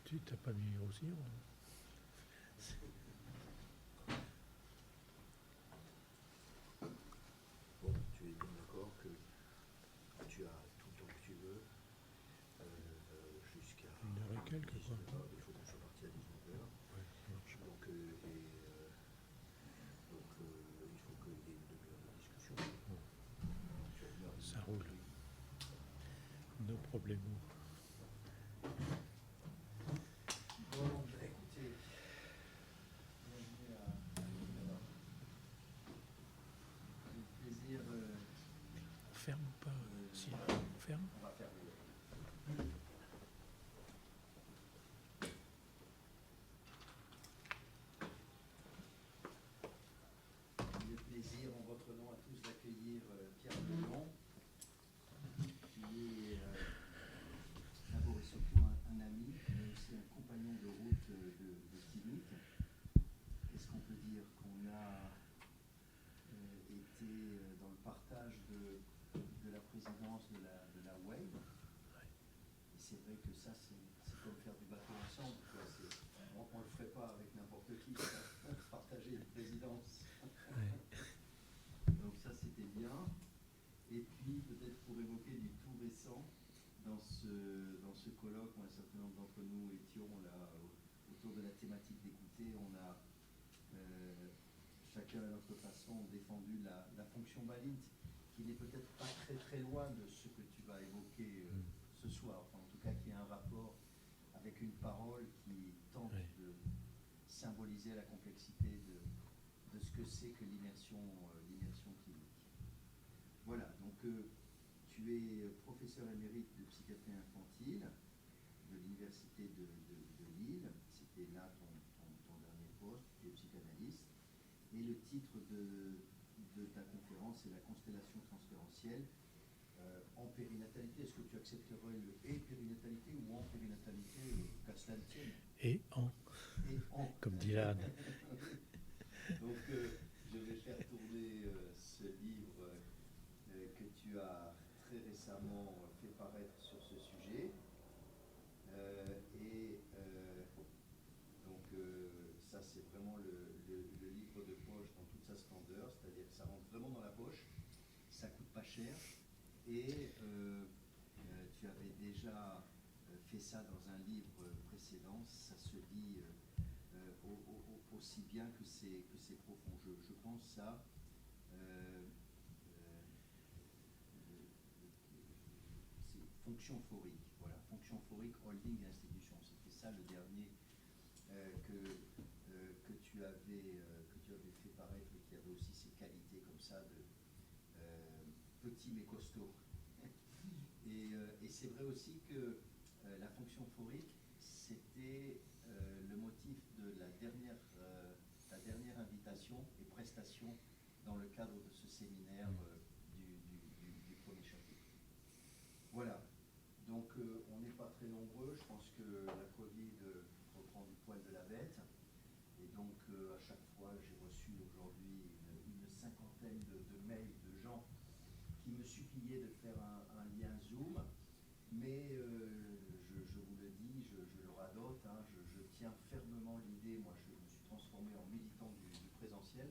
Tu t'as pas mis aussi Bon, tu es bien d'accord que tu as tout le temps que tu veux, jusqu'à 1 heure et quelques, quoi. 19h, il faut qu'on soit parti à 19h. Ouais, ça marche. Donc, il faut qu'il y ait une demi-heure de discussion. Tu as 1 heure et Ça demie roule. compris. No problemo. Bon, écoutez, bienvenue à le plaisir. On ferme ou pas si on ferme. On va fermer. Le plaisir en votre nom à tous d'accueillir Pierre Delon, qui est d'abord et surtout un ami, mais aussi un compagnon de route de Tinic. Qu'est-ce qu'on peut dire? Qu'on a été dans le partage de la présidence de la WAVE. Et c'est vrai que ça, c'est comme faire du bateau ensemble, quoi. On ne le ferait pas avec n'importe qui, partager une présidence. Donc ça, c'était bien. Et puis, peut-être pour évoquer du tout récent, dans ce colloque où un certain nombre d'entre nous étions là, autour de la thématique d'écouter, on a chacun à notre façon défendu la fonction Balint, qui n'est peut-être pas très très loin de ce que tu vas évoquer ce soir, enfin, en tout cas qui a un rapport avec une parole qui tente de symboliser la complexité de ce que c'est que l'immersion clinique. Voilà, donc tu es professeur émérite de psychiatrie infantile de l'université de Lille, c'était là ton dernier poste, tu es psychanalyste, et le titre de ta conférence est la constellation transférentielle en périnatalité. Est-ce que tu accepterais le « et périnatalité » ou « en périnatalité » qu'à cela ne tienne? Et en. Comme dit Anne. Donc, je vais faire tourner ce livre que tu as très récemment fait paraître sur ce sujet. Donc, ça, c'est vraiment le livre de poche dans toute sa splendeur, c'est-à-dire que ça rentre vraiment dans la poche, ça coûte pas cher, et tu avais déjà fait ça dans un livre précédent, ça se lit aussi bien que c'est profond. Je pense ça. C'est fonction phorique, voilà, fonction phorique, holding et institution. C'était ça le dernier que tu avais fait paraître et qui avait aussi ces qualités comme ça de petit mais costaud. Et c'est vrai aussi que la fonction phorique, c'était le motif de ta dernière invitation et prestation dans le cadre de ce séminaire du premier chapitre. Voilà, donc on n'est pas très nombreux, je pense que la Covid reprend du poil de la bête, et donc à chaque fois j'ai reçu aujourd'hui une cinquantaine de mails de gens qui me suppliaient de faire un lien Zoom, mais je vous le dis, je le radote, hein, je tiens fermement l'idée, moi je me suis transformé en militant du présentiel,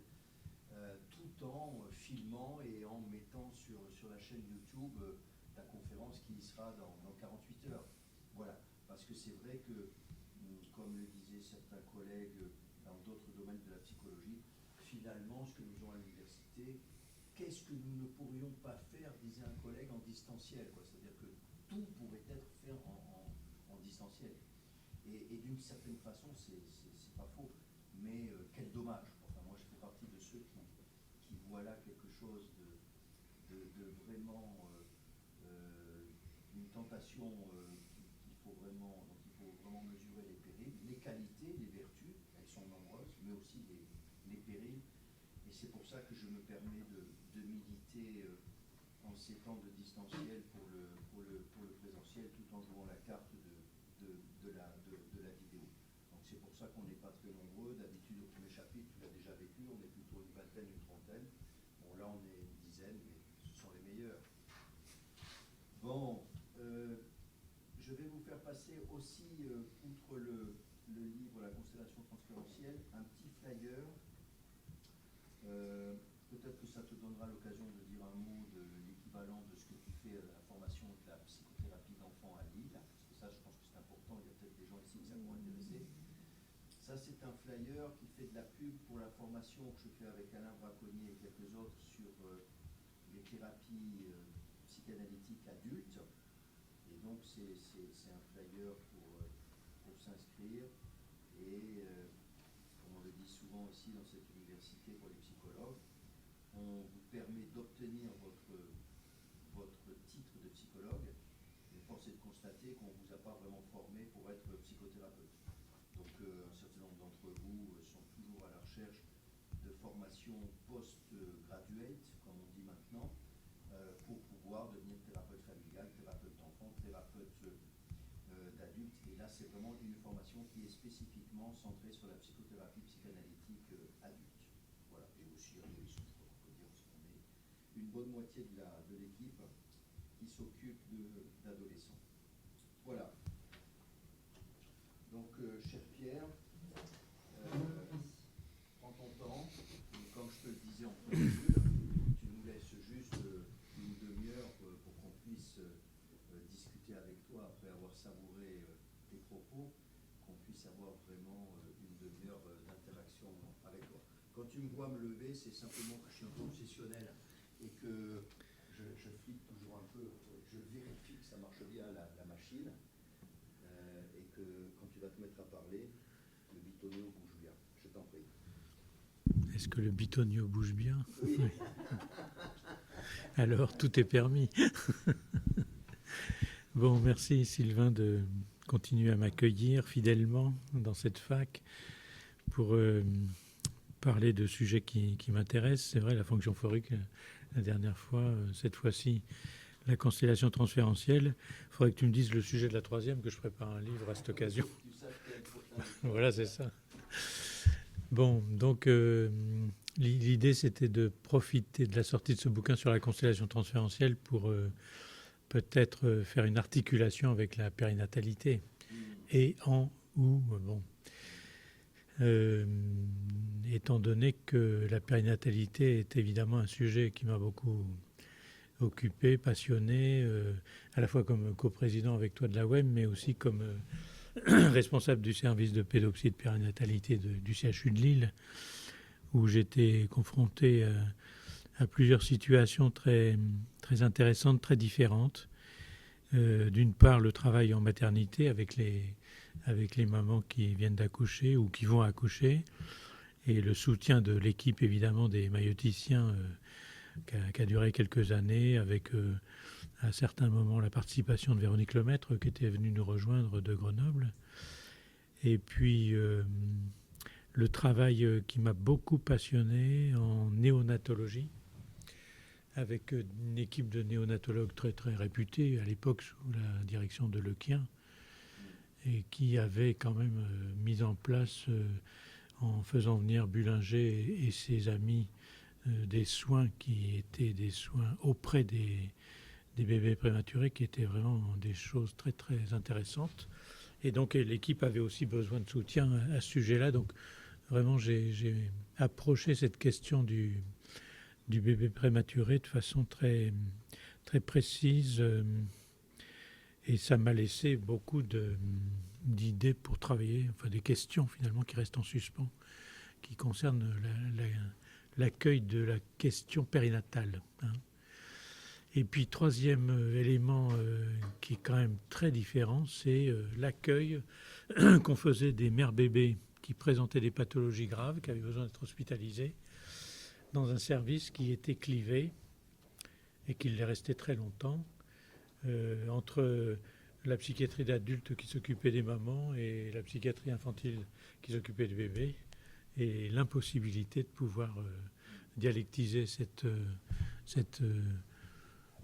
tout en filmant et en mettant sur la chaîne YouTube la conférence qui y sera dans 48 heures. Voilà, parce que c'est vrai que, comme le disaient certains collègues dans d'autres domaines de la psychologie, finalement, ce que nous faisons à l'université, qu'est-ce que nous ne pourrions pas faire, disait un collègue, en distanciel, quoi. C'est-à-dire que tout pourrait être fait en distanciel. Et d'une certaine façon, c'est pas faux. Mais quel dommage. Enfin, moi, je fais partie de ceux qui voient là quelque chose de vraiment une tentation dont il faut vraiment mesurer les périls, les qualités, les vertus, elles sont nombreuses, mais aussi les périls. Et c'est pour ça que je me permets de militer en ces temps de distanciel pour le présentiel, tout en jouant la carte de la vidéo. Donc c'est pour ça qu'on n'est pas très nombreux. D'habitude, au premier chapitre, tu l'as déjà vécu, on est plutôt une vingtaine, une trentaine. Bon, là, on est une dizaine, mais ce sont les meilleurs. Bon, je vais vous faire passer aussi, outre le transférentielle, un petit flyer. Peut-être que ça te donnera l'occasion de dire un mot de l'équivalent de ce que tu fais à la formation de la psychothérapie d'enfants à Lille. Parce que ça, je pense que c'est important. Il y a peut-être des gens ici que ça pourrait intéresser. Ça, c'est un flyer qui fait de la pub pour la formation que je fais avec Alain Braconnier et quelques autres sur les thérapies psychanalytiques adultes. Et donc, c'est un flyer pour s'inscrire. Et comme on le dit souvent ici dans cette université pour les psychologues, on vous permet d'obtenir votre titre de psychologue. Mais force est de constater qu'on ne vous a pas vraiment formé pour être psychothérapeute. Donc un certain nombre d'entre vous sont toujours à la recherche de formation post-graduate, comme on dit maintenant, pour pouvoir devenir thérapeute familial, thérapeute d'enfant, thérapeute d'adultes. Et là, c'est vraiment une formation qui est spécifiquement centrée sur la psychothérapie psychanalytique adulte. Voilà. Et aussi adolescent, je crois qu'on peut dire, parce qu'on est une bonne moitié de l'équipe qui s'occupe d'adolescents. Voilà. Donc, cher Pierre, prends ton temps. Et comme je te le disais en préambule, tu nous laisses juste une demi-heure pour qu'on puisse discuter avec toi après avoir savouré tes propos, qu'on puisse avoir vraiment une demi-heure d'interaction avec toi. Quand tu me vois me lever, c'est simplement que je suis un peu obsessionnel et que je flippe toujours un peu, je vérifie que ça marche bien la machine. Et que quand tu vas te mettre à parler, le bitonio bouge bien. Je t'en prie. Est-ce que le bitonio bouge bien? Oui. Alors, tout est permis. Bon, merci Sylvain de continuer à m'accueillir fidèlement dans cette fac pour parler de sujets qui m'intéressent. C'est vrai, la fonction phorique, la dernière fois, cette fois-ci, la constellation transférentielle. Il faudrait que tu me dises le sujet de la troisième, que je prépare un livre à cette occasion. Voilà, c'est ça. Bon, donc l'idée, c'était de profiter de la sortie de ce bouquin sur la constellation transférentielle pour peut-être faire une articulation avec la périnatalité. Et étant donné que la périnatalité est évidemment un sujet qui m'a beaucoup occupé, passionné, à la fois comme coprésident avec toi de la WEM, mais aussi comme responsable du service de pédopsie de périnatalité du CHU de Lille, où j'étais confronté à plusieurs situations très, très intéressantes, très différentes. D'une part, le travail en maternité avec les mamans qui viennent d'accoucher ou qui vont accoucher, et le soutien de l'équipe, évidemment, des maïoticiens qui a duré quelques années, avec à certains moments la participation de Véronique Lemaître qui était venue nous rejoindre de Grenoble. Et puis le travail qui m'a beaucoup passionné en néonatologie, avec une équipe de néonatologues très très réputée à l'époque sous la direction de Lequien, et qui avait quand même mis en place, en faisant venir Bullinger et ses amis, des soins qui étaient des soins auprès des bébés prématurés, qui étaient vraiment des choses très très intéressantes. Et donc l'équipe avait aussi besoin de soutien à ce sujet-là. Donc vraiment j'ai approché cette question du bébé prématuré de façon très, très précise, et ça m'a laissé beaucoup d'idées pour travailler, enfin des questions finalement qui restent en suspens, qui concernent l'accueil de la question périnatale. Et puis troisième élément qui est quand même très différent, c'est l'accueil qu'on faisait des mères bébés qui présentaient des pathologies graves, qui avaient besoin d'être hospitalisées, dans un service qui était clivé et qui l'est resté très longtemps, entre la psychiatrie d'adultes qui s'occupait des mamans et la psychiatrie infantile qui s'occupait des bébés, et l'impossibilité de pouvoir dialectiser cet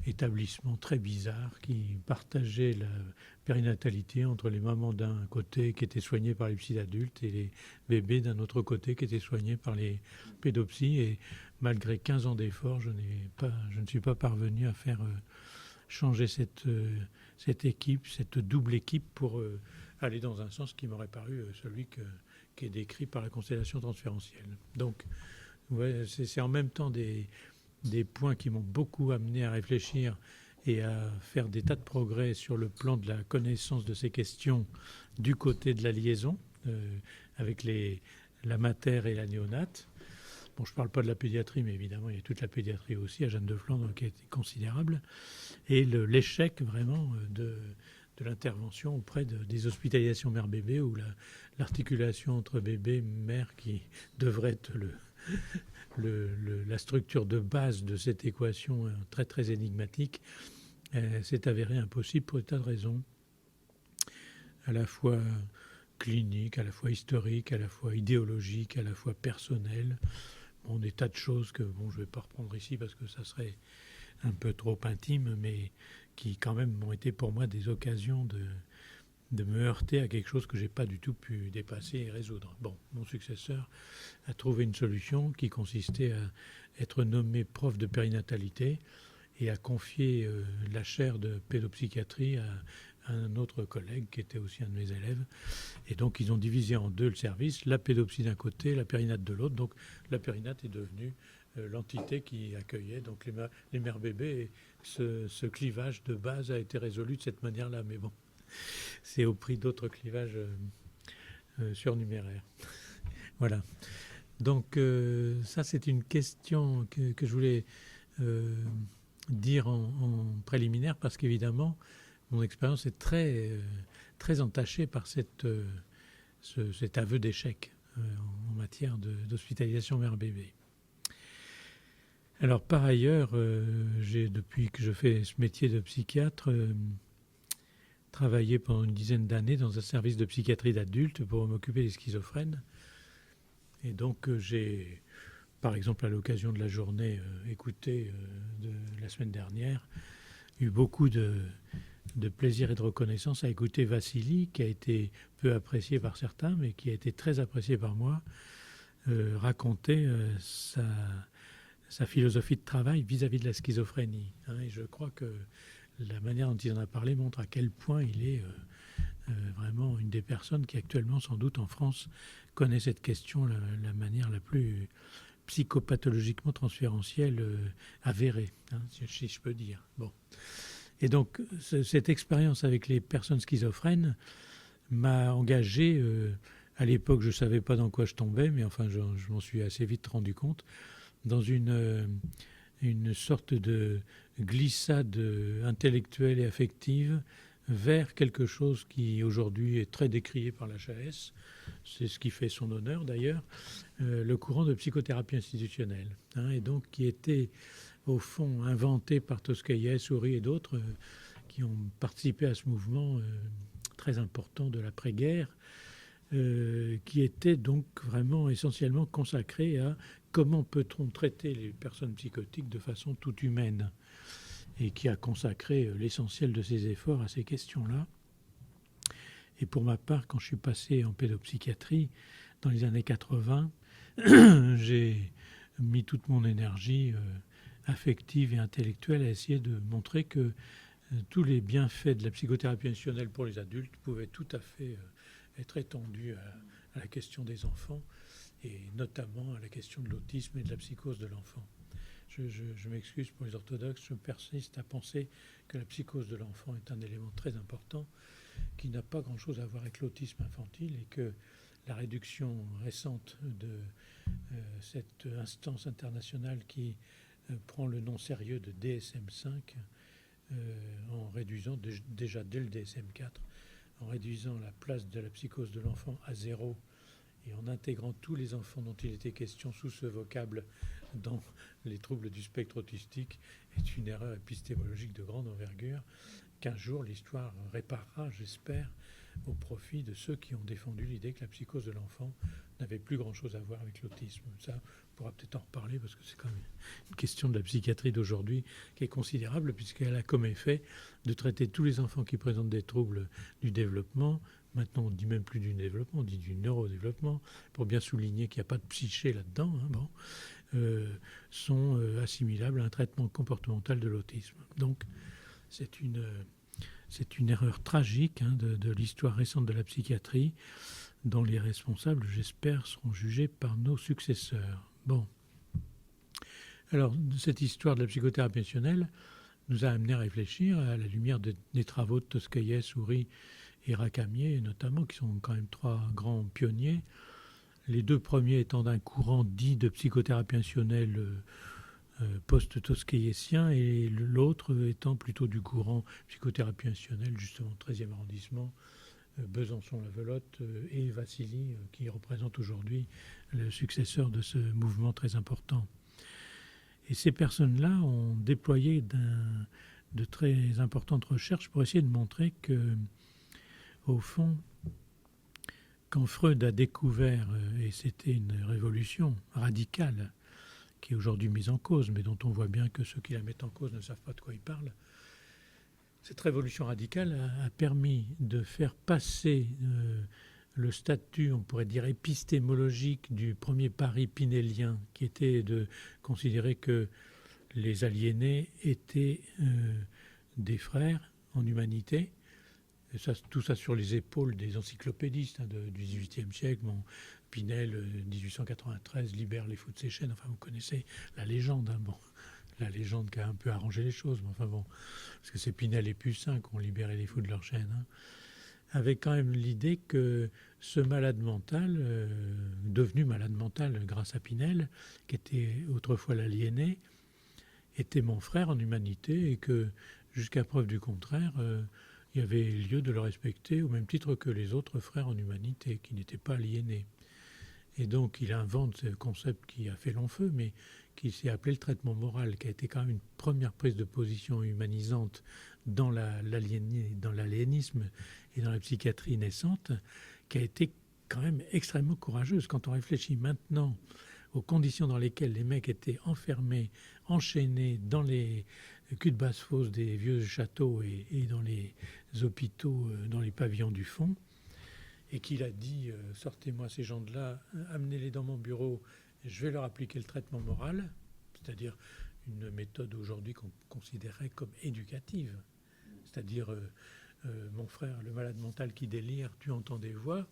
établissement très bizarre qui partageait la périnatalité entre les mamans d'un côté qui étaient soignées par les psys d'adultes et les bébés d'un autre côté qui étaient soignés par les pédopsies. Et malgré 15 ans d'efforts, je ne suis pas parvenu à faire changer cette équipe, cette double équipe, pour aller dans un sens qui m'aurait paru celui qui est décrit par la constellation transférentielle. Donc, ouais, c'est en même temps des points qui m'ont beaucoup amené à réfléchir et à faire des tas de progrès sur le plan de la connaissance de ces questions du côté de la liaison avec la mater et la néonate. Bon, je ne parle pas de la pédiatrie, mais évidemment, il y a toute la pédiatrie aussi à Jeanne de Flandre qui est considérable. Et l'échec vraiment de l'intervention auprès des hospitalisations mère-bébé ou l'articulation entre bébé et mère qui devrait être la structure de base de cette équation très très énigmatique s'est avérée impossible pour des tas de raisons, à la fois cliniques, à la fois historiques, à la fois idéologiques, à la fois personnelles. Bon, des tas de choses que je ne vais pas reprendre ici parce que ça serait un peu trop intime, mais qui quand même ont été pour moi des occasions de me heurter à quelque chose que je n'ai pas du tout pu dépasser et résoudre. Bon, mon successeur a trouvé une solution qui consistait à être nommé prof de périnatalité et à confier la chaire de pédopsychiatrie à un autre collègue qui était aussi un de mes élèves. Et donc, ils ont divisé en deux le service, la pédopsie d'un côté, la périnate de l'autre. Donc, la périnate est devenue l'entité qui accueillait donc les mères bébés. Et ce clivage de base a été résolu de cette manière-là. Mais bon, c'est au prix d'autres clivages surnuméraires. Voilà. Donc, ça, c'est une question que je voulais dire en préliminaire parce qu'évidemment, mon expérience est très entachée par cet aveu d'échec en matière d'hospitalisation mère-bébé. Alors, par ailleurs, depuis que je fais ce métier de psychiatre, travaillé pendant une dizaine d'années dans un service de psychiatrie d'adultes pour m'occuper des schizophrènes. Et donc, j'ai, par exemple, à l'occasion de la journée écoutée de la semaine dernière, eu beaucoup de plaisir et de reconnaissance à écouter Vassili, qui a été peu apprécié par certains, mais qui a été très apprécié par moi, raconter sa philosophie de travail vis-à-vis de la schizophrénie. Et je crois que la manière dont il en a parlé montre à quel point il est vraiment une des personnes qui actuellement, sans doute en France, connaît cette question la manière la plus psychopathologiquement transférentielle avérée, si je peux dire. Bon. Et donc, cette expérience avec les personnes schizophrènes m'a engagé, à l'époque je ne savais pas dans quoi je tombais, mais enfin je m'en suis assez vite rendu compte, dans une sorte de glissade intellectuelle et affective vers quelque chose qui aujourd'hui est très décrié par l'HAS, c'est ce qui fait son honneur d'ailleurs, le courant de psychothérapie institutionnelle, et donc qui était au fond inventé par Toscaïès, Souris et d'autres qui ont participé à ce mouvement très important de l'après-guerre, qui était donc vraiment essentiellement consacré à comment peut-on traiter les personnes psychotiques de façon toute humaine, et qui a consacré l'essentiel de ses efforts à ces questions-là. Et pour ma part, quand je suis passé en pédopsychiatrie dans les années 80, j'ai mis toute mon énergie affective et intellectuelle à essayer de montrer que tous les bienfaits de la psychothérapie institutionnelle pour les adultes pouvaient tout à fait être étendus à la question des enfants, et notamment à la question de l'autisme et de la psychose de l'enfant. Je m'excuse pour les orthodoxes, je persiste à penser que la psychose de l'enfant est un élément très important qui n'a pas grand-chose à voir avec l'autisme infantile, et que la réduction récente de cette instance internationale qui prend le nom sérieux de DSM-5 en réduisant déjà dès le DSM-4, en réduisant la place de la psychose de l'enfant à 0 et en intégrant tous les enfants dont il était question sous ce vocable dans les troubles du spectre autistique, est une erreur épistémologique de grande envergure qu'un jour l'histoire réparera, j'espère, au profit de ceux qui ont défendu l'idée que la psychose de l'enfant n'avait plus grand-chose à voir avec l'autisme. Ça, on pourra peut-être en reparler parce que c'est quand même une question de la psychiatrie d'aujourd'hui qui est considérable, puisqu'elle a comme effet de traiter tous les enfants qui présentent des troubles du développement. Maintenant, on ne dit même plus du développement, on dit du neurodéveloppement, pour bien souligner qu'il n'y a pas de psyché là-dedans, sont assimilables à un traitement comportemental de l'autisme. Donc, c'est C'est une erreur tragique de l'histoire récente de la psychiatrie, dont les responsables, j'espère, seront jugés par nos successeurs. Bon. Alors, cette histoire de la psychothérapie institutionnelle nous a amené à réfléchir à la lumière des travaux de Toscaïev, Souris et Racamier, notamment, qui sont quand même 3 grands pionniers. Les 2 premiers étant d'un courant dit de psychothérapie institutionnelle post-toscaïétien et l'autre étant plutôt du courant psychothérapie institutionnelle, justement 13e arrondissement, Besançon-la-Velotte et Vassili, qui représente aujourd'hui le successeur de ce mouvement très important. Et ces personnes-là ont déployé de très importantes recherches pour essayer de montrer que, au fond, quand Freud a découvert, et c'était une révolution radicale, qui est aujourd'hui mise en cause, mais dont on voit bien que ceux qui la mettent en cause ne savent pas de quoi ils parlent, cette révolution radicale a permis de faire passer le statut, on pourrait dire, épistémologique du premier pari pinélien, qui était de considérer que les aliénés étaient des frères en humanité. Et ça, tout ça sur les épaules des encyclopédistes du XVIIIe siècle. Bon, Pinel, 1893, libère les fous de ses chaînes. Enfin, vous connaissez la légende. Bon, la légende qui a un peu arrangé les choses. Mais enfin bon, parce que c'est Pinel et Poussin qui ont libéré les fous de leur chaîne. Avec quand même l'idée que ce malade mental, devenu malade mental grâce à Pinel, qui était autrefois l'aliéné, était mon frère en humanité et que, jusqu'à preuve du contraire, il y avait lieu de le respecter au même titre que les autres frères en humanité, qui n'étaient pas aliénés. Et donc il invente ce concept qui a fait long feu, mais qui s'est appelé le traitement moral, qui a été quand même une première prise de position humanisante dans l'aliénisme et dans la psychiatrie naissante, qui a été quand même extrêmement courageuse. Quand on réfléchit maintenant aux conditions dans lesquelles les mecs étaient enfermés, enchaînés dans les culs de basse-fosse des vieux châteaux et dans les hôpitaux, dans les pavillons du fond, et qu'il a dit « sortez-moi ces gens-là, amenez-les dans mon bureau, je vais leur appliquer le traitement moral », c'est-à-dire une méthode aujourd'hui qu'on considérait comme éducative. C'est-à-dire, mon frère, le malade mental qui délire, tu entends des voix,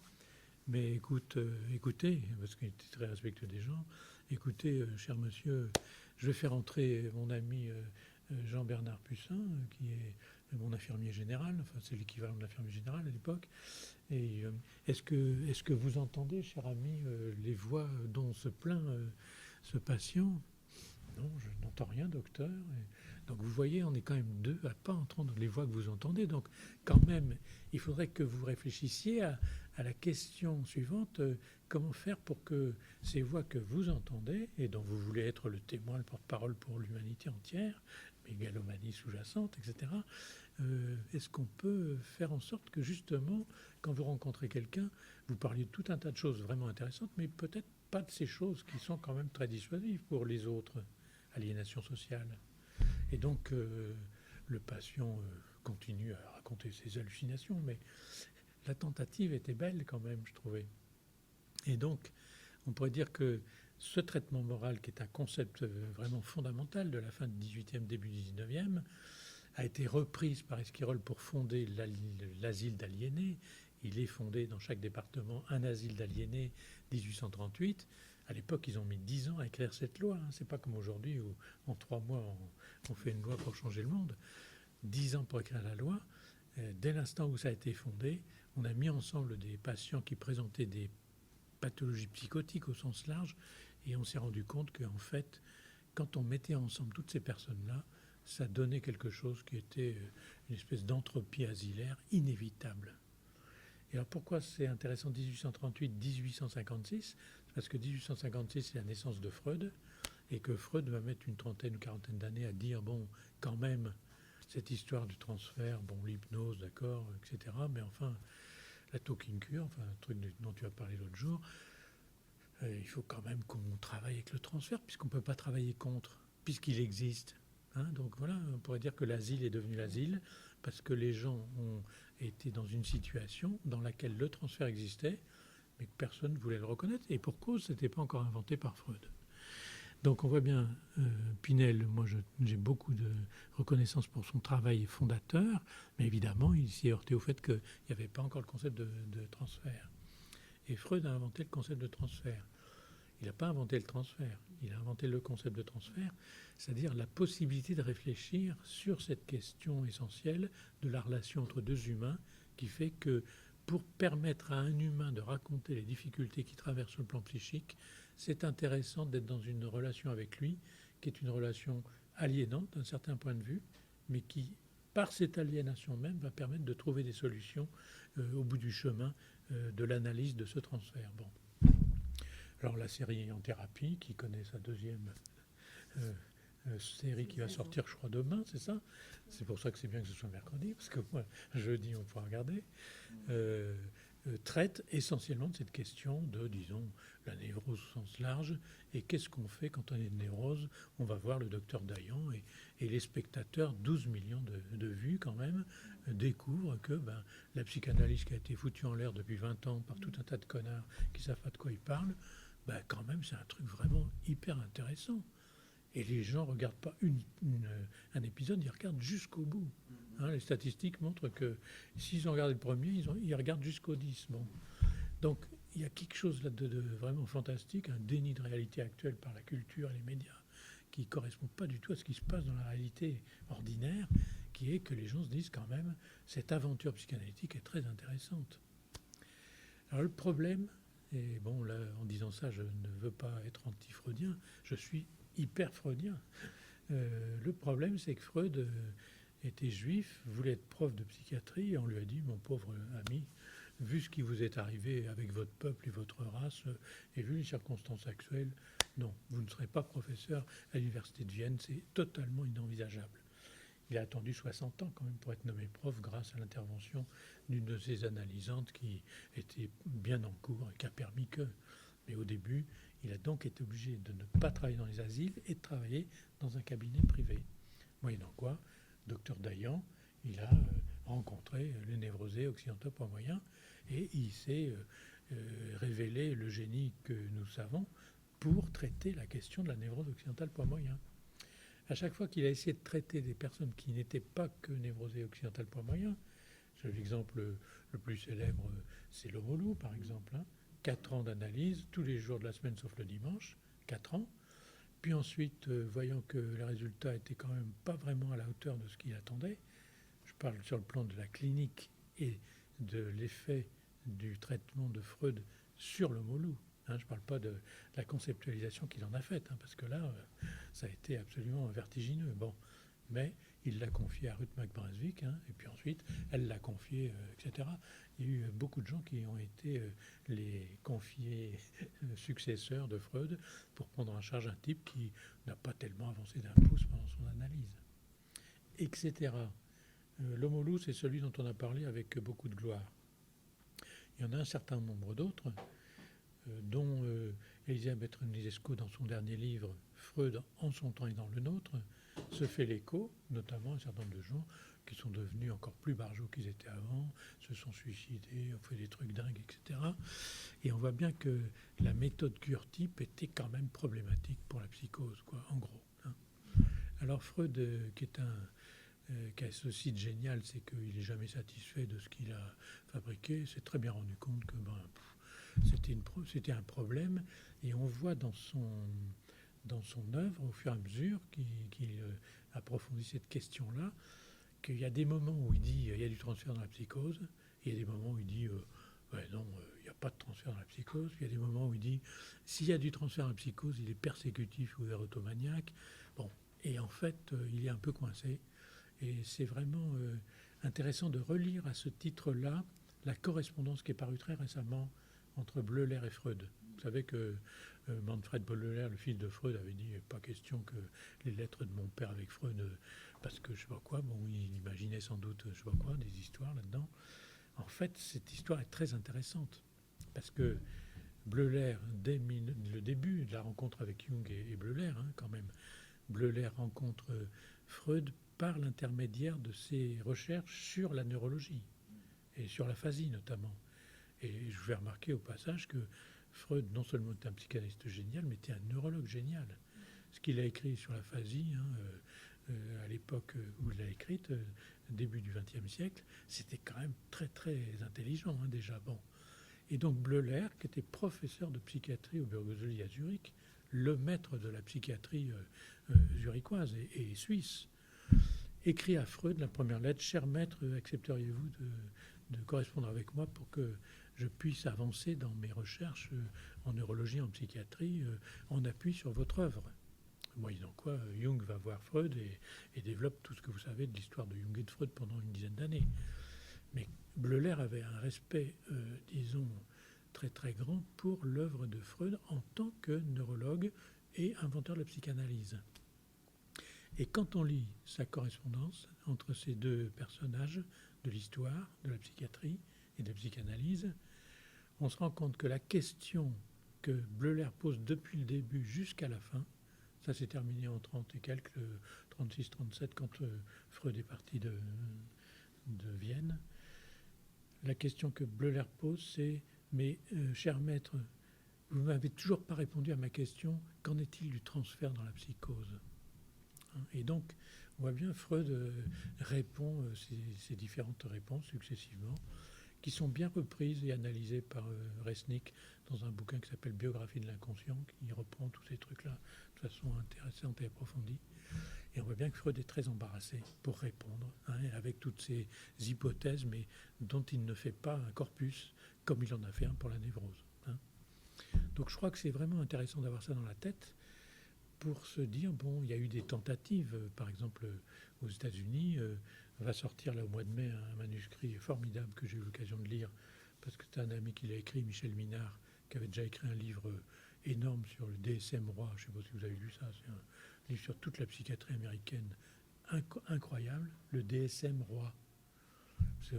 mais écoutez, parce qu'il était très respectueux des gens, écoutez, cher monsieur, je vais faire entrer mon ami Jean-Bernard Poussin, qui est mon infirmier général, enfin c'est l'équivalent de l'infirmier général à l'époque. Et est-ce que vous entendez, cher ami, les voix dont se plaint ce patient ? Non, je n'entends rien, docteur. Et donc vous voyez, on est quand même 2 à pas entendre les voix que vous entendez. Donc quand même, il faudrait que vous réfléchissiez à la question suivante, comment faire pour que ces voix que vous entendez, et dont vous voulez être le témoin, le porte-parole pour l'humanité entière, mégalomanie sous-jacente, etc., est-ce qu'on peut faire en sorte que justement, quand vous rencontrez quelqu'un, vous parliez de tout un tas de choses vraiment intéressantes, mais peut-être pas de ces choses qui sont quand même très dissuasives pour les autres, aliénation sociale. Et donc, le patient continue à raconter ses hallucinations, mais la tentative était belle quand même, je trouvais. Et donc, on pourrait dire que ce traitement moral, qui est un concept vraiment fondamental de la fin du XVIIIe, début du XIXe, a été reprise par Esquirol pour fonder l'asile d'aliénés. Il est fondé dans chaque département un asile d'aliénés, 1838. À l'époque, ils ont mis 10 ans à écrire cette loi. C'est pas comme aujourd'hui où en 3 mois, on fait une loi pour changer le monde. 10 ans pour écrire la loi. Dès l'instant où ça a été fondé, on a mis ensemble des patients qui présentaient des pathologies psychotiques au sens large, et on s'est rendu compte qu'en fait, quand on mettait ensemble toutes ces personnes-là, ça donnait quelque chose qui était une espèce d'entropie asilaire inévitable. Et alors pourquoi c'est intéressant 1838-1856 ? Parce que 1856, c'est la naissance de Freud, et que Freud va mettre une trentaine ou quarantaine d'années à dire, bon, quand même, cette histoire du transfert, bon, l'hypnose, d'accord, etc., mais enfin, la talking cure, enfin, un truc dont tu as parlé l'autre jour, il faut quand même qu'on travaille avec le transfert, puisqu'on ne peut pas travailler contre, puisqu'il existe. Donc voilà, on pourrait dire que l'asile est devenu l'asile, parce que les gens ont été dans une situation dans laquelle le transfert existait, mais que personne ne voulait le reconnaître. Et pour cause, ce n'était pas encore inventé par Freud. Donc on voit bien, Pinel, moi j'ai beaucoup de reconnaissance pour son travail fondateur, mais évidemment il s'y est heurté au fait qu'il n'y avait pas encore le concept de transfert. Et Freud a inventé le concept de transfert. Il n'a pas inventé le transfert, il a inventé le concept de transfert, c'est-à-dire la possibilité de réfléchir sur cette question essentielle de la relation entre deux humains, qui fait que pour permettre à un humain de raconter les difficultés qu'il traverse sur le plan psychique, c'est intéressant d'être dans une relation avec lui, qui est une relation aliénante d'un certain point de vue, mais qui, par cette aliénation même, va permettre de trouver des solutions au bout du chemin de l'analyse de ce transfert. Bon. Alors la série En thérapie, qui connaît sa deuxième série qui va sortir, je crois, demain, c'est ça? C'est pour ça que c'est bien que ce soit mercredi, parce que moi, jeudi, on pourra regarder. Traite essentiellement de cette question de, disons, la névrose au sens large, et qu'est-ce qu'on fait quand on est de névrose? On va voir le docteur Dayan, et les spectateurs, 12 millions de vues quand même, découvrent que la psychanalyse qui a été foutue en l'air depuis 20 ans par tout un tas de connards qui ne savent pas de quoi ils parlent, quand même c'est un truc vraiment hyper intéressant. Et les gens ne regardent pas un épisode, ils regardent jusqu'au bout. Les statistiques montrent que s'ils ont regardé le premier, ils regardent jusqu'au 10. Bon. Donc il y a quelque chose là de vraiment fantastique, un déni de réalité actuelle par la culture et les médias, qui ne correspond pas du tout à ce qui se passe dans la réalité ordinaire, qui est que les gens se disent quand même, cette aventure psychanalytique est très intéressante. Alors le problème, et bon là en disant ça je ne veux pas être anti-freudien, je suis hyper freudien. Le problème c'est que Freud était juif, voulait être prof de psychiatrie, et on lui a dit, mon pauvre ami, vu ce qui vous est arrivé avec votre peuple et votre race, et vu les circonstances actuelles, non, vous ne serez pas professeur à l'université de Vienne, c'est totalement inenvisageable. Il a attendu 60 ans quand même pour être nommé prof grâce à l'intervention d'une de ses analysantes qui était bien en cours et qui a permis que. Mais au début, il a donc été obligé de ne pas travailler dans les asiles et de travailler dans un cabinet privé. Moyennant quoi, Dr Dayan, il a rencontré les névrosés occidentaux pas moyens et il s'est révélé le génie que nous savons pour traiter la question de la névrose occidentale pas moyen. À chaque fois qu'il a essayé de traiter des personnes qui n'étaient pas que névrosées occidentales pas moyen, l'exemple le plus célèbre, c'est Lomolo, par exemple. 4 ans d'analyse, tous les jours de la semaine sauf le dimanche, 4 ans. Puis ensuite, voyant que les résultats étaient quand même pas vraiment à la hauteur de ce qu'il attendait, je parle sur le plan de la clinique et de l'effet du traitement de Freud sur Lomolo. Je ne parle pas de la conceptualisation qu'il en a faite, parce que là, ça a été absolument vertigineux. Bon, mais il l'a confié à Ruth McBranswick, et puis ensuite, elle l'a confié, etc. Il y a eu beaucoup de gens qui ont été les confiés successeurs de Freud pour prendre en charge un type qui n'a pas tellement avancé d'un pouce pendant son analyse, etc. Lomolo, c'est celui dont on a parlé avec beaucoup de gloire. Il y en a un certain nombre d'autres, dont Elisabeth Renizesco, dans son dernier livre, Freud en son temps et dans le nôtre, se fait l'écho, notamment un certain nombre de gens qui sont devenus encore plus barjots qu'ils étaient avant, se sont suicidés, ont fait des trucs dingues, etc. Et on voit bien que la méthode cure-type était quand même problématique pour la psychose, quoi, en gros. Alors Freud, qui a ceci de génial, c'est qu'il n'est jamais satisfait de ce qu'il a fabriqué, s'est très bien rendu compte que c'était un problème, et on voit dans son œuvre, au fur et à mesure qu'il approfondit cette question-là, qu'il y a des moments où il dit il y a du transfert dans la psychose, et il y a des moments où il dit non, il n'y a pas de transfert dans la psychose, il y a des moments où il dit s'il y a du transfert dans la psychose, il est persécutif ou érotomaniaque. Bon, et en fait, il est un peu coincé, et c'est vraiment intéressant de relire à ce titre-là la correspondance qui est parue très récemment entre Bleuler et Freud. Vous savez que Manfred Bleuler, le fils de Freud, avait dit pas question que les lettres de mon père avec Freud, parce que je sais pas quoi, bon, il imaginait sans doute, je sais pas quoi, des histoires là-dedans. En fait, cette histoire est très intéressante, parce que Bleuler, dès le début de la rencontre avec Jung et Bleuler, quand même, Bleuler rencontre Freud par l'intermédiaire de ses recherches sur la neurologie, et sur l'aphasie notamment. Et je vous fais remarquer au passage que Freud, non seulement était un psychanalyste génial, mais était un neurologue génial. ce qu'il a écrit sur l'aphasie, à l'époque où il l'a écrite, début du XXe siècle, c'était quand même très très intelligent déjà. Bon. Et donc Bleuler, qui était professeur de psychiatrie au Burgosoli à Zurich, le maître de la psychiatrie zurichoise et suisse, écrit à Freud la première lettre: Cher maître, accepteriez-vous de correspondre avec moi pour que je puisse avancer dans mes recherches en neurologie, en psychiatrie, en appui sur votre œuvre. Moyennant quoi, Jung va voir Freud et développe tout ce que vous savez de l'histoire de Jung et de Freud pendant une dizaine d'années. Mais Bleuler avait un respect, disons, très très grand pour l'œuvre de Freud en tant que neurologue et inventeur de la psychanalyse. Et quand on lit sa correspondance entre ces deux personnages de l'histoire, de la psychiatrie et de la psychanalyse, on se rend compte que la question que Bleuler pose depuis le début jusqu'à la fin, ça s'est terminé en 30 et quelques, 36-37, quand Freud est parti de Vienne. La question que Bleuler pose, c'est « Mais, cher maître, vous ne m'avez toujours pas répondu à ma question, qu'en est-il du transfert dans la psychose ?» Et donc, on voit bien Freud répond ces différentes réponses successivement, qui sont bien reprises et analysées par Resnick dans un bouquin qui s'appelle Biographie de l'inconscient, qui reprend tous ces trucs-là de façon intéressante et approfondie. Et on voit bien que Freud est très embarrassé pour répondre, avec toutes ces hypothèses, mais dont il ne fait pas un corpus, comme il en a fait un pour la névrose. Donc je crois que c'est vraiment intéressant d'avoir ça dans la tête, pour se dire, bon, il y a eu des tentatives, par exemple aux États-Unis, va sortir là au mois de mai un manuscrit formidable que j'ai eu l'occasion de lire, parce que c'est un ami qui l'a écrit, Michel Minard, qui avait déjà écrit un livre énorme sur le DSM-Roi, je ne sais pas si vous avez lu ça, c'est un livre sur toute la psychiatrie américaine, incroyable, le DSM-Roi.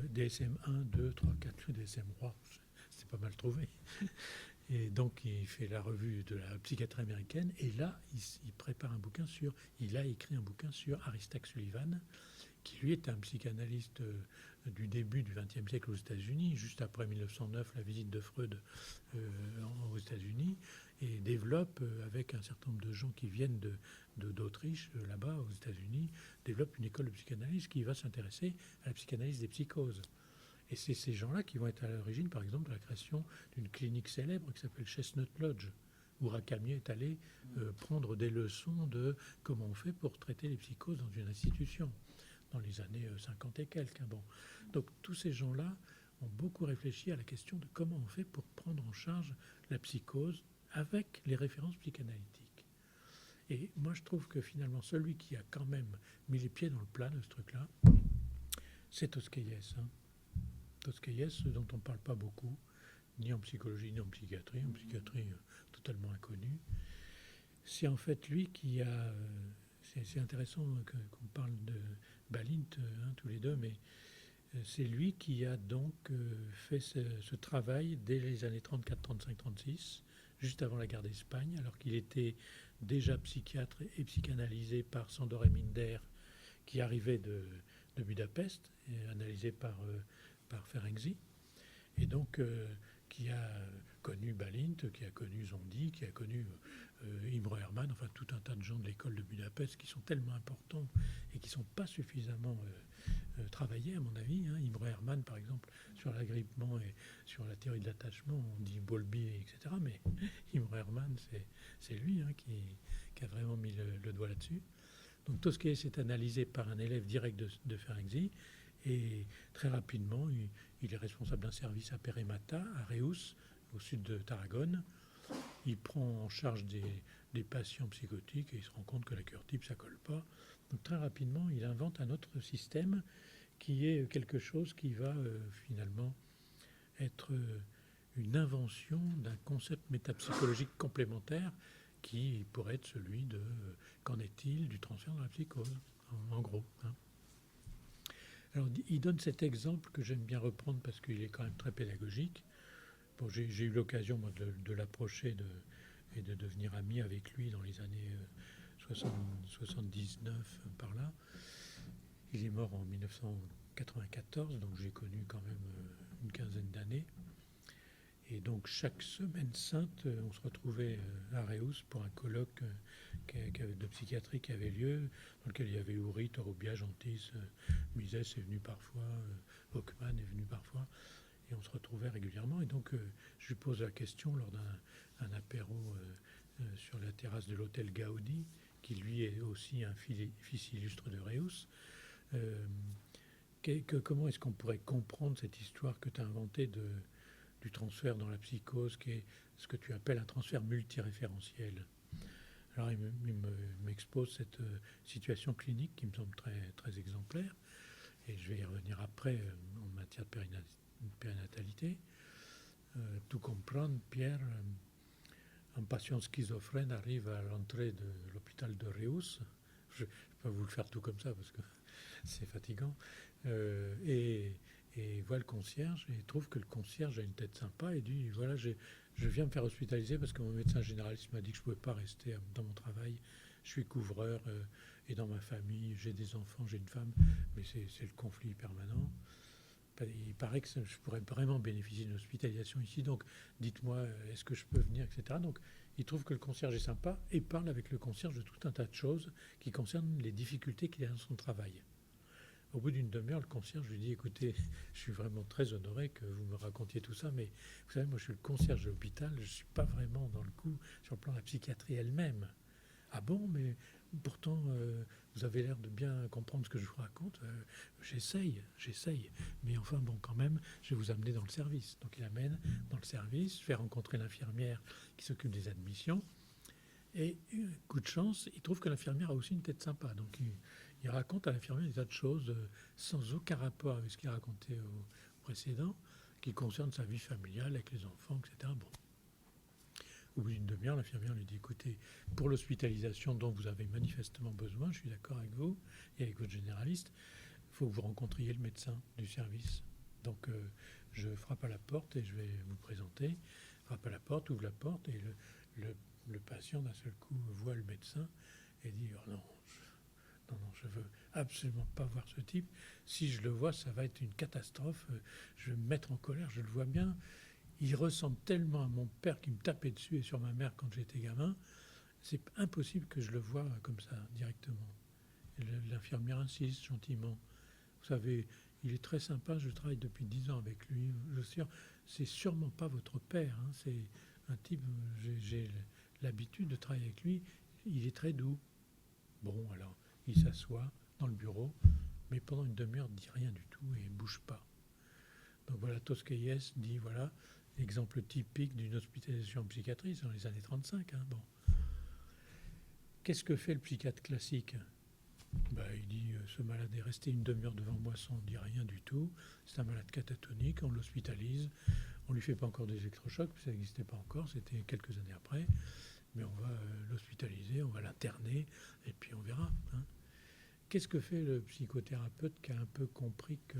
DSM 1, 2, 3, 4, le DSM-Roi, c'est pas mal trouvé. Et donc, il fait la revue de la psychiatrie américaine. Et là, il prépare un bouquin il a écrit un bouquin sur Aristac Sullivan, qui lui est un psychanalyste du début du XXe siècle aux États-Unis, juste après 1909, la visite de Freud aux États-Unis, et développe, avec un certain nombre de gens qui viennent d'Autriche, là-bas, aux États-Unis, développe une école de psychanalyse qui va s'intéresser à la psychanalyse des psychoses. Et c'est ces gens-là qui vont être à l'origine, par exemple, de la création d'une clinique célèbre qui s'appelle Chestnut Lodge, où Racamier est allé prendre des leçons de comment on fait pour traiter les psychoses dans une institution, dans les années 50 et quelques. Bon. Donc tous ces gens-là ont beaucoup réfléchi à la question de comment on fait pour prendre en charge la psychose avec les références psychanalytiques. Et moi, je trouve que finalement, celui qui a quand même mis les pieds dans le plat de ce truc-là, c'est Tosquelles. Tosquelles, dont on ne parle pas beaucoup, ni en psychologie, ni en psychiatrie totalement inconnue. C'est en fait lui qui a... c'est intéressant qu'on parle de Balint, tous les deux, mais c'est lui qui a donc fait ce travail dès les années 34, 35, 36, juste avant la guerre d'Espagne, alors qu'il était déjà psychiatre et psychanalysé par Sándor et Minder, qui arrivait de Budapest, et analysé par Ferenczi, et donc qui a connu Balint, qui a connu Zondi, qui a connu Imre Hermann, enfin tout un tas de gens de l'école de Budapest qui sont tellement importants et qui ne sont pas suffisamment travaillés, à mon avis. Imre Hermann, par exemple, sur l'agrippement et sur la théorie de l'attachement, on dit Bowlby, etc. Mais Imre Hermann, c'est lui qui a vraiment mis le doigt là-dessus. Donc Tosquelles est analysé par un élève direct de Ferenczi. Et très rapidement, il est responsable d'un service à Peremata, à Reus, au sud de Tarragone. Il prend en charge des patients psychotiques et il se rend compte que la cure type, ça ne colle pas. Donc très rapidement, il invente un autre système qui est quelque chose qui va finalement être une invention d'un concept métapsychologique complémentaire qui pourrait être celui de qu'en est-il du transfert dans la psychose, en gros. Alors, il donne cet exemple que j'aime bien reprendre parce qu'il est quand même très pédagogique. Bon, j'ai eu l'occasion moi, de l'approcher et de devenir ami avec lui dans les années 79, par là. Il est mort en 1994, donc j'ai connu quand même une quinzaine d'années. Et donc chaque semaine sainte, on se retrouvait à Reus pour un colloque de psychiatrie qui avait lieu, dans lequel il y avait Ouri, Torobia, Gentis, Mises est venu parfois, Hockman est venu parfois, et on se retrouvait régulièrement. Et donc je lui pose la question lors d'un apéro sur la terrasse de l'hôtel Gaudi, qui lui est aussi un fils illustre de Reus. Comment est-ce qu'on pourrait comprendre cette histoire que tu as inventée du transfert dans la psychose, qui est ce que tu appelles un transfert multiréférentiel? Alors il m'expose cette situation clinique qui me semble très, très exemplaire, et je vais y revenir après en matière de périnatalité. Tout comprendre, Pierre, un patient schizophrène arrive à l'entrée de l'hôpital de Reus. Je ne vais pas vous le faire tout comme ça parce que c'est fatigant. Et voit le concierge et trouve que le concierge a une tête sympa et dit voilà, je viens me faire hospitaliser parce que mon médecin généraliste m'a dit que je ne pouvais pas rester dans mon travail. Je suis couvreur et dans ma famille, j'ai des enfants, j'ai une femme, mais c'est le conflit permanent. Il paraît que je pourrais vraiment bénéficier d'une hospitalisation ici, donc dites-moi, est-ce que je peux venir, etc. Donc il trouve que le concierge est sympa et parle avec le concierge de tout un tas de choses qui concernent les difficultés qu'il a dans son travail. Au bout d'une demi-heure, le concierge lui dit écoutez, je suis vraiment très honoré que vous me racontiez tout ça, mais vous savez, moi je suis le concierge de l'hôpital, je ne suis pas vraiment dans le coup sur le plan de la psychiatrie elle-même. Ah bon, mais pourtant vous avez l'air de bien comprendre ce que je vous raconte. J'essaye, mais enfin bon, quand même, je vais vous amener dans le service. Donc il amène dans le service, fait rencontrer l'infirmière qui s'occupe des admissions, et coup de chance, il trouve que l'infirmière a aussi une tête sympa. Donc il raconte à l'infirmière des tas de choses sans aucun rapport avec ce qu'il racontait au précédent, qui concernent sa vie familiale avec les enfants, etc. Bon. Au bout d'une demi-heure, l'infirmière lui dit écoutez, pour l'hospitalisation dont vous avez manifestement besoin, je suis d'accord avec vous et avec votre généraliste, il faut que vous rencontriez le médecin du service. Donc je frappe à la porte et je vais vous présenter. Frappe à la porte, ouvre la porte et le patient d'un seul coup voit le médecin et dit oh non, je veux absolument pas voir ce type. Si je le vois, ça va être une catastrophe. Je vais me mettre en colère, je le vois bien. Il ressemble tellement à mon père qui me tapait dessus et sur ma mère quand j'étais gamin. C'est impossible que je le voie comme ça, directement. Et l'infirmière insiste gentiment. Vous savez, il est très sympa, je travaille depuis 10 ans avec lui. Je suis sûr, c'est sûrement pas votre père. Hein. C'est un type, j'ai l'habitude de travailler avec lui. Il est très doux. Bon, alors, il s'assoit dans le bureau, mais pendant une demi-heure, il ne dit rien du tout et ne bouge pas. Donc voilà, Tosquelles dit, voilà, exemple typique d'une hospitalisation en psychiatrie, c'est dans les années 35. Hein, bon. Qu'est-ce que fait le psychiatre classique ? Il dit, ce malade est resté une demi-heure devant moi sans dire rien du tout. C'est un malade catatonique, on l'hospitalise. On ne lui fait pas encore des électrochocs, parce que ça n'existait pas encore, c'était quelques années après. Mais on va l'hospitaliser, on va l'interner, et puis on verra. Hein. Qu'est-ce que fait le psychothérapeute qui a un peu compris que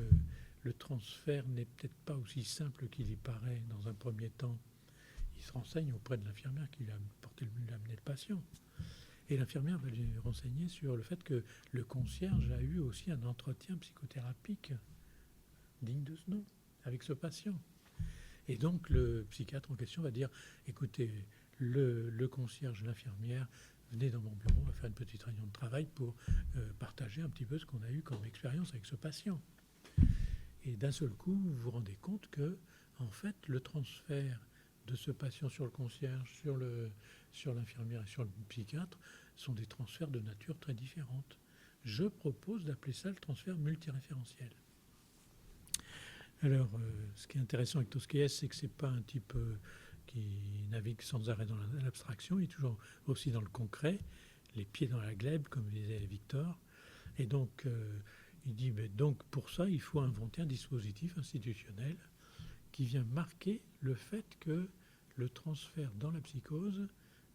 le transfert n'est peut-être pas aussi simple qu'il y paraît dans un premier temps? Il se renseigne auprès de l'infirmière qui lui a amené le patient. Et l'infirmière va lui renseigner sur le fait que le concierge a eu aussi un entretien psychothérapique digne de ce nom avec ce patient. Et donc le psychiatre en question va dire écoutez, le concierge, l'infirmière, venez dans mon bureau, on va faire une petite réunion de travail pour partager un petit peu ce qu'on a eu comme expérience avec ce patient. Et d'un seul coup, vous vous rendez compte que, en fait, le transfert de ce patient sur le concierge, sur l'infirmière et sur le psychiatre sont des transferts de nature très différente. Je propose d'appeler ça le transfert multiréférentiel. Alors, ce qui est intéressant avec Tosquelles, c'est que ce n'est pas un type qui navigue sans arrêt dans l'abstraction, il est toujours aussi dans le concret, les pieds dans la glèbe, comme disait Victor. Et donc, il dit, mais donc pour ça, il faut inventer un dispositif institutionnel qui vient marquer le fait que le transfert dans la psychose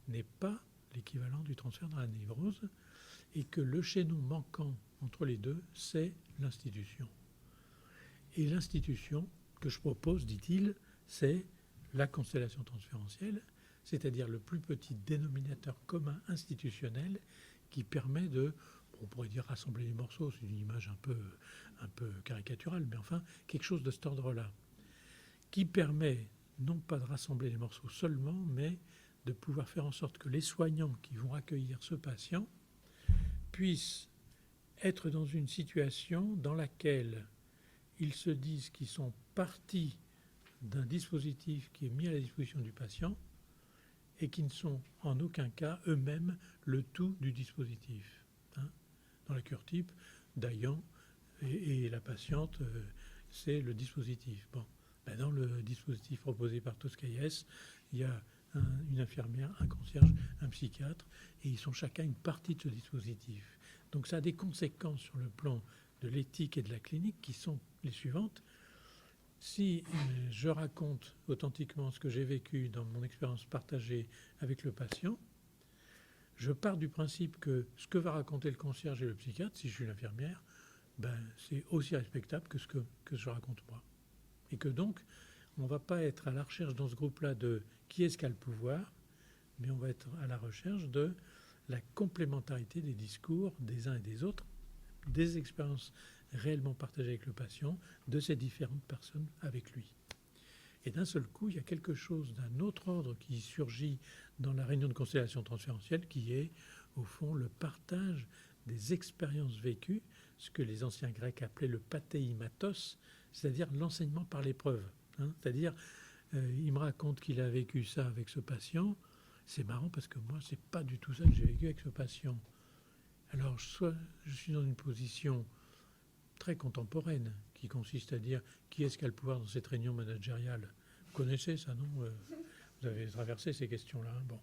n'est pas l'équivalent du transfert dans la névrose et que le chaînon manquant entre les deux, c'est l'institution. Et l'institution que je propose, dit-il, c'est la constellation transférentielle, c'est-à-dire le plus petit dénominateur commun institutionnel qui permet de, on pourrait dire rassembler les morceaux, c'est une image un peu caricaturale, mais enfin quelque chose de cet ordre-là, qui permet non pas de rassembler les morceaux seulement, mais de pouvoir faire en sorte que les soignants qui vont accueillir ce patient puissent être dans une situation dans laquelle ils se disent qu'ils sont partis d'un dispositif qui est mis à la disposition du patient et qui ne sont en aucun cas eux-mêmes le tout du dispositif. Hein. Dans la cure type, Dayan et la patiente, c'est le dispositif. Bon. Ben dans le dispositif proposé par Toscaïès, il y a une infirmière, un concierge, un psychiatre, et ils sont chacun une partie de ce dispositif. Donc ça a des conséquences sur le plan de l'éthique et de la clinique qui sont les suivantes. Si je raconte authentiquement ce que j'ai vécu dans mon expérience partagée avec le patient, je pars du principe que ce que va raconter le concierge et le psychiatre, si je suis l'infirmière, ben, c'est aussi respectable que ce que je raconte moi. Et que donc, on ne va pas être à la recherche dans ce groupe-là de qui est-ce qui a le pouvoir, mais on va être à la recherche de la complémentarité des discours des uns et des autres, des expériences réellement partagées avec le patient, de ces différentes personnes avec lui. Et d'un seul coup, il y a quelque chose d'un autre ordre qui surgit dans la réunion de constellation transférentielle, qui est, au fond, le partage des expériences vécues, ce que les anciens Grecs appelaient le pateimatos, c'est-à-dire l'enseignement par l'épreuve. Hein, c'est-à-dire, il me raconte qu'il a vécu ça avec ce patient. C'est marrant parce que moi, c'est pas du tout ça que j'ai vécu avec ce patient. Alors, soit je suis dans une position très contemporaine qui consiste à dire qui est-ce qui a le pouvoir dans cette réunion managériale. Vous connaissez ça, non? Vous avez traversé ces questions-là. Hein, bon.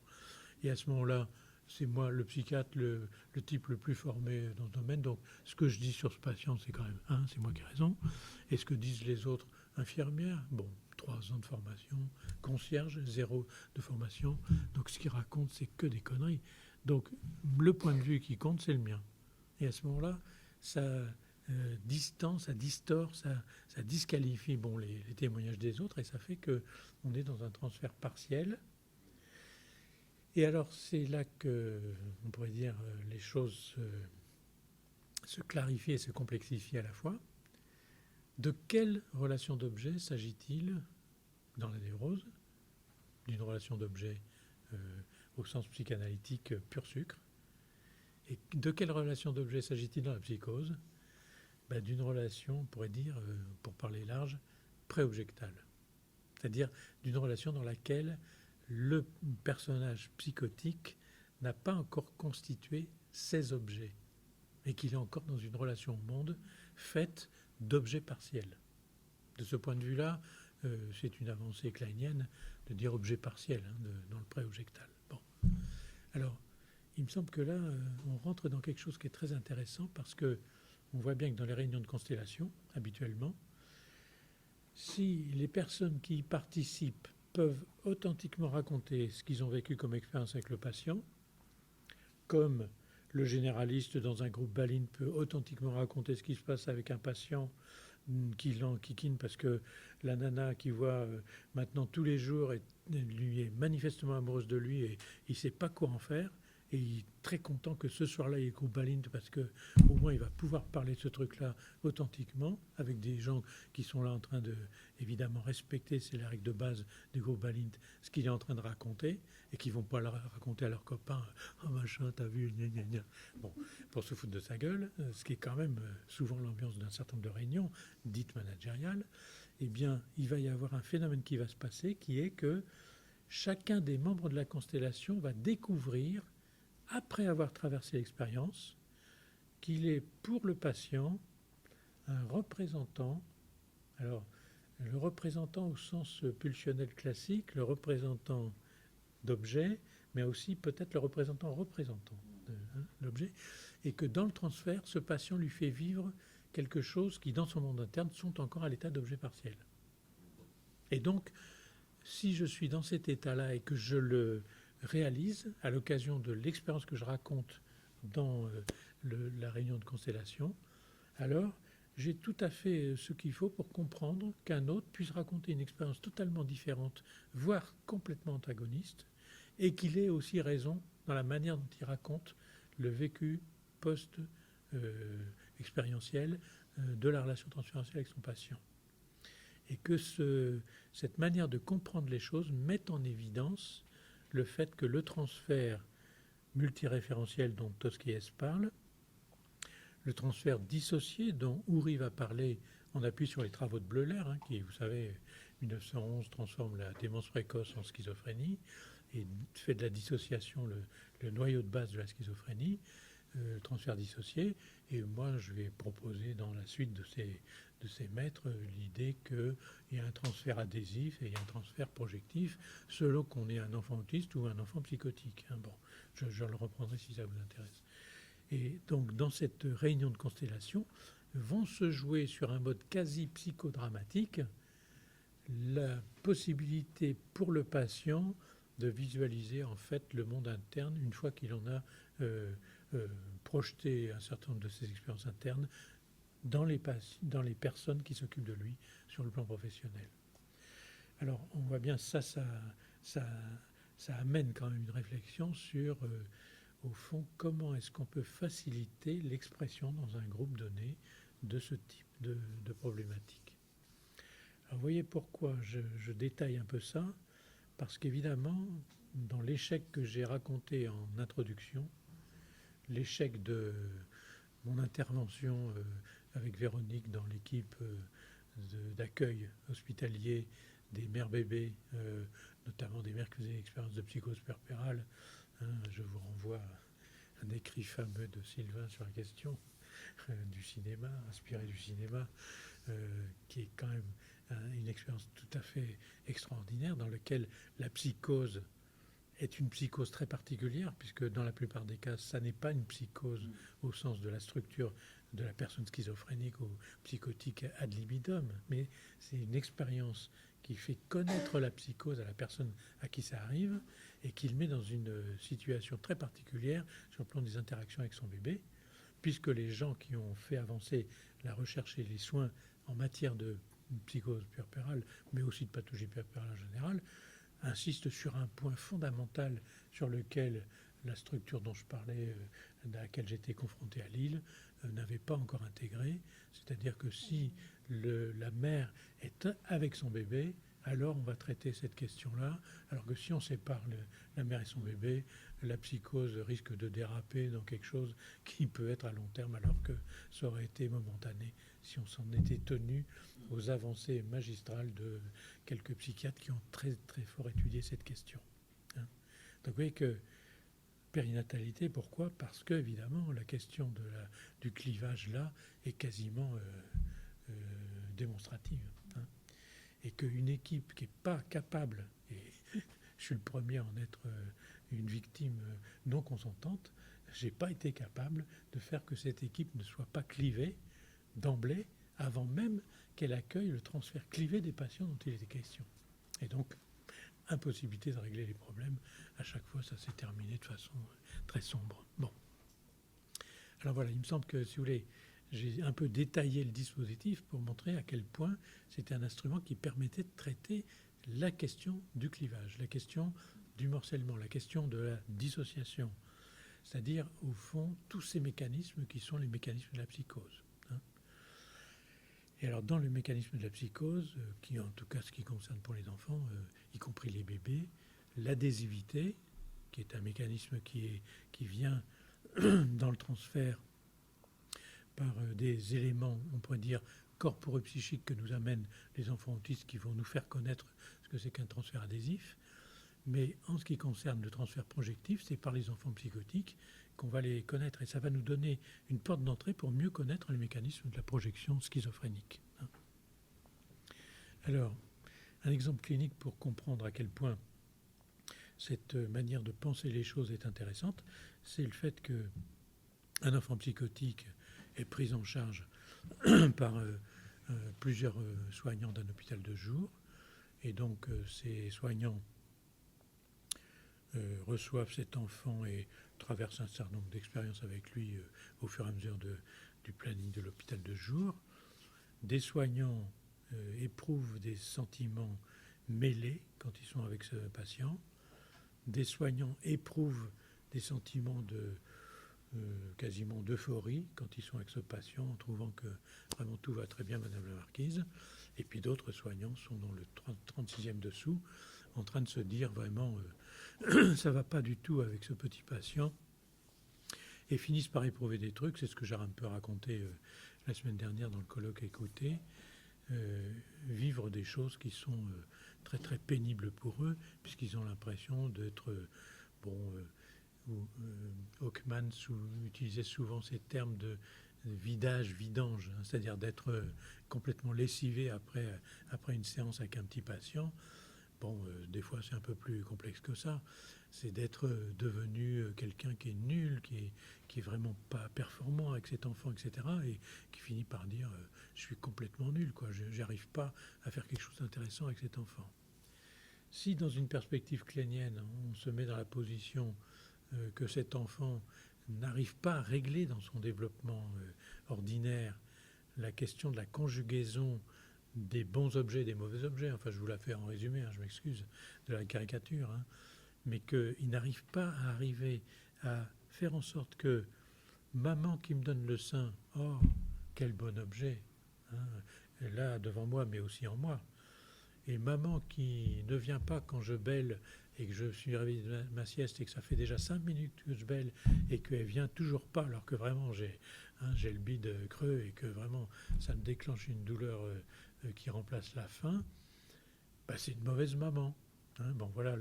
Et à ce moment-là, c'est moi, le psychiatre, le type le plus formé dans ce domaine. Donc, ce que je dis sur ce patient, c'est quand même, c'est moi qui ai raison. Et ce que disent les autres infirmières, bon, 3 ans de formation, concierge, 0 de formation. Donc, ce qu'ils racontent, c'est que des conneries. Donc, le point de vue qui compte, c'est le mien. Et à ce moment-là, ça distance, ça distord, ça disqualifie les témoignages des autres et ça fait qu'on est dans un transfert partiel. Et alors, c'est là que, on pourrait dire, les choses se clarifient et se complexifient à la fois. De quelle relation d'objet s'agit-il dans la névrose? D'une relation d'objet au sens psychanalytique pur sucre. Et de quelle relation d'objet s'agit-il dans la psychose? D'une relation, on pourrait dire, pour parler large, préobjectale. C'est-à-dire d'une relation dans laquelle le personnage psychotique n'a pas encore constitué ses objets, et qu'il est encore dans une relation au monde faite d'objets partiels. De ce point de vue-là, c'est une avancée kleinienne de dire objet partiel dans le préobjectal. Bon. Alors, il me semble que là, on rentre dans quelque chose qui est très intéressant parce que on voit bien que dans les réunions de constellation, habituellement, si les personnes qui y participent peuvent authentiquement raconter ce qu'ils ont vécu comme expérience avec le patient, comme le généraliste dans un groupe Baline peut authentiquement raconter ce qui se passe avec un patient qui l'enquiquine parce que la nana qui voit maintenant tous les jours lui est manifestement amoureuse de lui et il ne sait pas quoi en faire. Et il est très content que ce soir-là, il y ait le groupe Balint parce qu'au moins, il va pouvoir parler de ce truc-là authentiquement avec des gens qui sont là en train de, évidemment, respecter, c'est la règle de base du groupe Balint, ce qu'il est en train de raconter et qui ne vont pas le raconter à leurs copains. « Oh machin, t'as vu, gna gna gna ». Bon, pour se foutre de sa gueule, ce qui est quand même souvent l'ambiance d'un certain nombre de réunions dites managériales, eh bien, il va y avoir un phénomène qui va se passer qui est que chacun des membres de la constellation va découvrir après avoir traversé l'expérience, qu'il est pour le patient un représentant, alors le représentant au sens pulsionnel classique, le représentant d'objet, mais aussi peut-être le représentant de l'objet, et que dans le transfert, ce patient lui fait vivre quelque chose qui, dans son monde interne, sont encore à l'état d'objet partiel. Et donc, si je suis dans cet état-là et que je le réalise à l'occasion de l'expérience que je raconte dans la réunion de constellation, alors j'ai tout à fait ce qu'il faut pour comprendre qu'un autre puisse raconter une expérience totalement différente, voire complètement antagoniste, et qu'il ait aussi raison dans la manière dont il raconte le vécu post-expérientiel de la relation transférentielle avec son patient. et que cette manière de comprendre les choses met en évidence le fait que le transfert multiréférentiel dont Tosquiès parle, le transfert dissocié dont Houry va parler en appui sur les travaux de Bleuler, qui, vous savez, 1911 transforme la démence précoce en schizophrénie et fait de la dissociation le noyau de base de la schizophrénie, le transfert dissocié. Et moi, je vais proposer dans la suite de ces maîtres l'idée qu'il y a un transfert adhésif et il y a un transfert projectif selon qu'on est un enfant autiste ou un enfant psychotique. Bon, je le reprendrai si ça vous intéresse. Et donc, dans cette réunion de constellation, vont se jouer sur un mode quasi psychodramatique la possibilité pour le patient de visualiser en fait le monde interne une fois qu'il en a projeté un certain nombre de ses expériences internes dans les personnes qui s'occupent de lui sur le plan professionnel. Alors, on voit bien ça amène quand même une réflexion sur au fond, comment est-ce qu'on peut faciliter l'expression dans un groupe donné de ce type de problématique. Alors, vous voyez pourquoi je détaille un peu ça, parce qu'évidemment, dans l'échec que j'ai raconté en introduction, l'échec de mon intervention avec Véronique dans l'équipe d'accueil hospitalier des mères bébés, notamment des mères qui faisaient l'expérience de psychose puerpérale. Je vous renvoie à un écrit fameux de Sylvain sur la question du cinéma, inspiré du cinéma, qui est quand même une expérience tout à fait extraordinaire dans laquelle la psychose est une psychose très particulière, puisque dans la plupart des cas, ça n'est pas une psychose au sens de la structure de la personne schizophrénique ou psychotique ad libidum, mais c'est une expérience qui fait connaître la psychose à la personne à qui ça arrive et qui le met dans une situation très particulière sur le plan des interactions avec son bébé, puisque les gens qui ont fait avancer la recherche et les soins en matière de psychose puerpérale, mais aussi de pathologie puerpérale en général, insistent sur un point fondamental sur lequel la structure dont je parlais, à laquelle j'étais confronté à Lille, n'avait pas encore intégré. C'est-à-dire que si la mère est avec son bébé, alors on va traiter cette question-là, alors que si on sépare la mère et son bébé, la psychose risque de déraper dans quelque chose qui peut être à long terme, alors que ça aurait été momentané si on s'en était tenu aux avancées magistrales de quelques psychiatres qui ont très, très fort étudié cette question. Donc vous voyez que périnatalité, pourquoi ? Parce que, évidemment, la question du clivage là est quasiment démonstrative. Et qu'une équipe qui n'est pas capable, et je suis le premier à en être une victime non consentante, je n'ai pas été capable de faire que cette équipe ne soit pas clivée d'emblée, avant même qu'elle accueille le transfert clivé des patients dont il était question. Et donc, impossibilité de régler les problèmes. À chaque fois, ça s'est terminé de façon très sombre. Bon. Alors voilà, il me semble que, si vous voulez, j'ai un peu détaillé le dispositif pour montrer à quel point c'était un instrument qui permettait de traiter la question du clivage, la question du morcellement, la question de la dissociation. C'est-à-dire, au fond, tous ces mécanismes qui sont les mécanismes de la psychose. Et alors, dans le mécanisme de la psychose, qui en tout cas ce qui concerne pour les enfants, y compris les bébés, l'adhésivité, qui est un mécanisme qui vient dans le transfert par des éléments, on pourrait dire, corporo-psychiques que nous amènent les enfants autistes qui vont nous faire connaître ce que c'est qu'un transfert adhésif. Mais en ce qui concerne le transfert projectif, c'est par les enfants psychotiques qu'on va les connaître. Et ça va nous donner une porte d'entrée pour mieux connaître les mécanismes de la projection schizophrénique. Alors, un exemple clinique pour comprendre à quel point cette manière de penser les choses est intéressante, c'est le fait qu'un enfant psychotique est pris en charge par plusieurs soignants d'un hôpital de jour. Et donc, ces soignants reçoivent cet enfant et traversent un certain nombre d'expériences avec lui au fur et à mesure du planning de l'hôpital de jour. Des soignants éprouvent des sentiments mêlés quand ils sont avec ce patient. Des soignants éprouvent des sentiments quasiment d'euphorie quand ils sont avec ce patient, en trouvant que vraiment tout va très bien, Madame la Marquise. Et puis d'autres soignants sont dans le 36e dessous, en train de se dire vraiment ça ne va pas du tout avec ce petit patient, et finissent par éprouver des trucs. C'est ce que j'ai un peu raconté la semaine dernière dans le colloque Écouter, vivre des choses qui sont très très pénibles pour eux, puisqu'ils ont l'impression d'être, Hawkman utilisait souvent ces termes de vidage, vidange, hein, c'est-à-dire d'être complètement lessivé après une séance avec un petit patient. Bon, des fois c'est un peu plus complexe que ça. C'est d'être devenu quelqu'un qui est nul, qui est vraiment pas performant avec cet enfant, etc. Et qui finit par dire je suis complètement nul, quoi. Je n'arrive pas à faire quelque chose d'intéressant avec cet enfant. Si dans une perspective kleinienne, on se met dans la position que cet enfant n'arrive pas à régler dans son développement ordinaire la question de la conjugaison des bons objets et des mauvais objets, enfin je vous la fais en résumé, hein, je m'excuse de la caricature, hein, mais qu'il n'arrive pas à arriver à faire en sorte que maman qui me donne le sein, oh quel bon objet, hein, là devant moi mais aussi en moi, et maman qui ne vient pas quand je bêle et que je suis réveillé de ma sieste et que ça fait déjà 5 minutes que je bêle et qu'elle vient toujours pas alors que vraiment j'ai le bide creux et que vraiment ça me déclenche une douleur qui remplace la faim, bah, c'est une mauvaise maman. Hein. Bon, voilà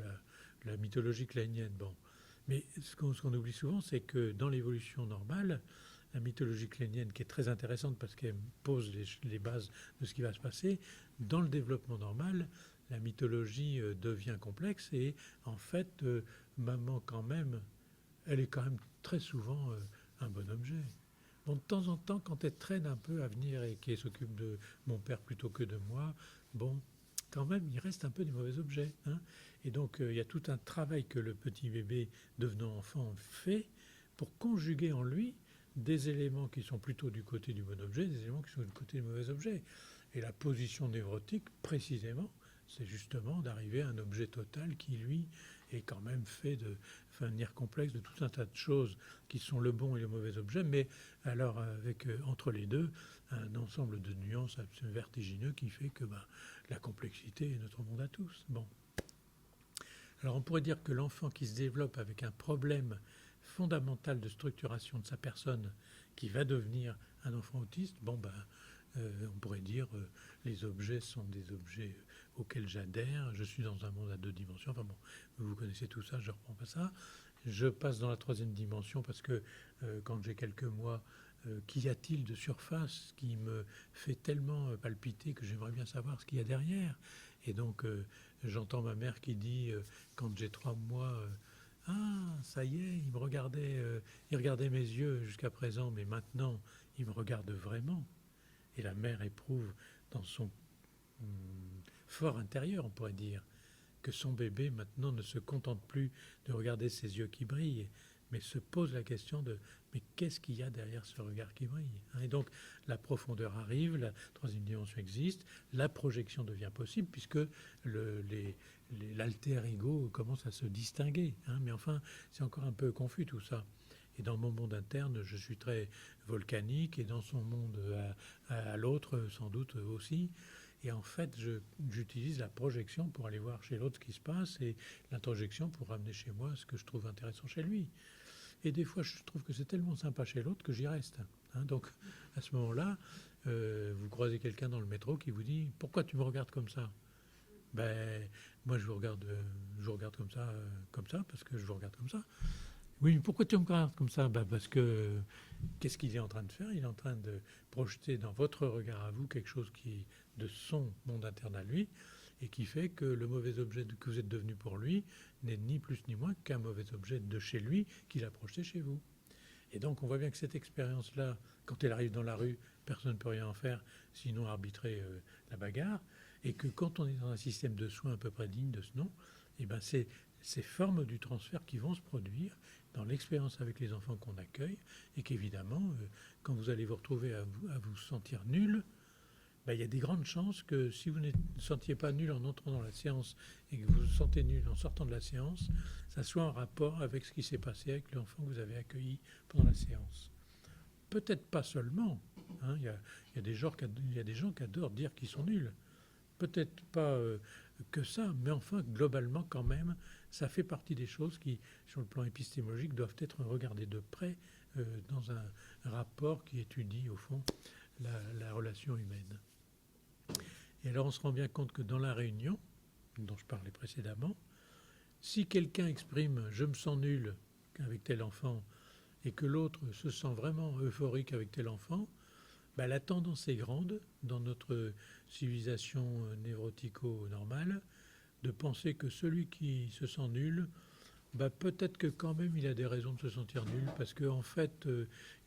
la mythologie kleinienne. Bon. Mais ce qu'on oublie souvent, c'est que dans l'évolution normale, la mythologie kleinienne, qui est très intéressante parce qu'elle pose les bases de ce qui va se passer, dans le développement normal, la mythologie devient complexe et en fait, maman quand même, elle est quand même très souvent un bon objet. Bon, de temps en temps, quand elle traîne un peu à venir et qu'elle s'occupe de mon père plutôt que de moi, bon, quand même, il reste un peu des mauvais objets. Hein. Et donc, il y a tout un travail que le petit bébé devenant enfant fait pour conjuguer en lui des éléments qui sont plutôt du côté du bon objet, des éléments qui sont du côté du mauvais objet. Et la position névrotique, précisément, c'est justement d'arriver à un objet total qui, lui, est quand même fait de venir complexe de tout un tas de choses qui sont le bon et le mauvais objet, mais alors avec entre les deux un ensemble de nuances absolument vertigineux qui fait que la complexité est notre monde à tous. Bon. Alors on pourrait dire que l'enfant qui se développe avec un problème fondamental de structuration de sa personne qui va devenir un enfant autiste, on pourrait dire les objets sont des objets auxquels j'adhère, je suis dans un monde à 2 dimensions, enfin bon, vous connaissez tout ça, je ne reprends pas ça. Je passe dans la 3e dimension parce que quand j'ai quelques mois, qu'y a-t-il de surface qui me fait tellement palpiter que j'aimerais bien savoir ce qu'il y a derrière. Et donc j'entends ma mère qui dit, quand j'ai 3 mois, ah ça y est, il regardait mes yeux jusqu'à présent, mais maintenant il me regarde vraiment. Et la mère éprouve dans son fort intérieur, on pourrait dire, que son bébé maintenant ne se contente plus de regarder ses yeux qui brillent, mais se pose la question de mais qu'est-ce qu'il y a derrière ce regard qui brille. Et donc la profondeur arrive, la 3e dimension existe, la projection devient possible puisque l'alter ego commence à se distinguer. Mais enfin, c'est encore un peu confus tout ça. Et dans mon monde interne, je suis très volcanique, et dans son monde à l'autre, sans doute aussi. Et en fait, j'utilise la projection pour aller voir chez l'autre ce qui se passe, et l'introjection pour ramener chez moi ce que je trouve intéressant chez lui. Et des fois, je trouve que c'est tellement sympa chez l'autre que j'y reste. Donc, à ce moment-là, vous croisez quelqu'un dans le métro qui vous dit « Pourquoi tu me regardes comme ça ?» Moi, je vous regarde comme ça, parce que je vous regarde comme ça. Oui, mais pourquoi tu me regardes comme ça ? Parce que qu'est-ce qu'il est en train de faire ? Il est en train de projeter dans votre regard à vous quelque chose qui est de son monde interne à lui et qui fait que le mauvais objet que vous êtes devenu pour lui n'est ni plus ni moins qu'un mauvais objet de chez lui qu'il a projeté chez vous. Et donc on voit bien que cette expérience-là, quand elle arrive dans la rue, personne ne peut rien en faire, sinon arbitrer la bagarre, et que quand on est dans un système de soins à peu près digne de ce nom, c'est ces formes du transfert qui vont se produire dans l'expérience avec les enfants qu'on accueille, et qu'évidemment, quand vous allez vous retrouver à vous sentir nul, il y a des grandes chances que si vous ne sentiez pas nul en entrant dans la séance et que vous vous sentez nul en sortant de la séance, ça soit en rapport avec ce qui s'est passé avec l'enfant que vous avez accueilli pendant la séance. peut-être pas seulement. Hein, il y a des gens qui adorent dire qu'ils sont nuls. Peut-être pas que ça, mais enfin, globalement, quand même, ça fait partie des choses qui, sur le plan épistémologique, doivent être regardées de près dans un rapport qui étudie, au fond, la relation humaine. Et alors, on se rend bien compte que dans la réunion, dont je parlais précédemment, si quelqu'un exprime « je me sens nul » avec tel enfant et que l'autre se sent vraiment euphorique avec tel enfant, ben, la tendance est grande dans notre civilisation névrotico-normale de penser que celui qui se sent nul, ben, peut-être que quand même il a des raisons de se sentir nul parce qu'en fait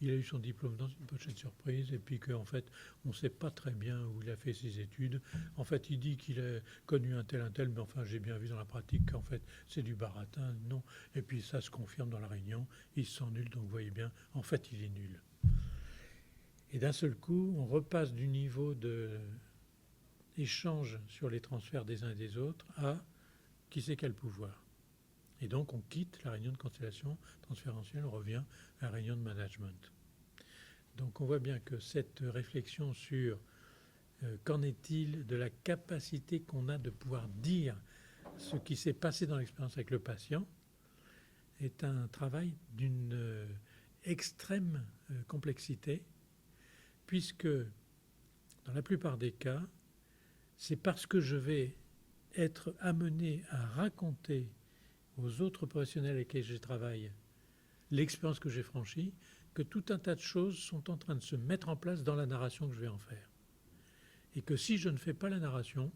il a eu son diplôme dans une pochette surprise et puis qu'en fait on ne sait pas très bien où il a fait ses études. En fait il dit qu'il a connu un tel, mais enfin j'ai bien vu dans la pratique qu'en fait c'est du baratin, non. Et puis ça se confirme dans la réunion, il se sent nul, donc vous voyez bien, en fait il est nul. Et d'un seul coup, on repasse du niveau d'échange sur les transferts des uns et des autres à qui c'est quel pouvoir. Et donc on quitte la réunion de constellation transférentielle, on revient à la réunion de management. Donc on voit bien que cette réflexion sur qu'en est-il de la capacité qu'on a de pouvoir dire ce qui s'est passé dans l'expérience avec le patient est un travail d'une extrême complexité, puisque dans la plupart des cas, c'est parce que je vais être amené à raconter aux autres professionnels avec lesquels je travaille l'expérience que j'ai franchie, que tout un tas de choses sont en train de se mettre en place dans la narration que je vais en faire. Et que si je ne fais pas la narration,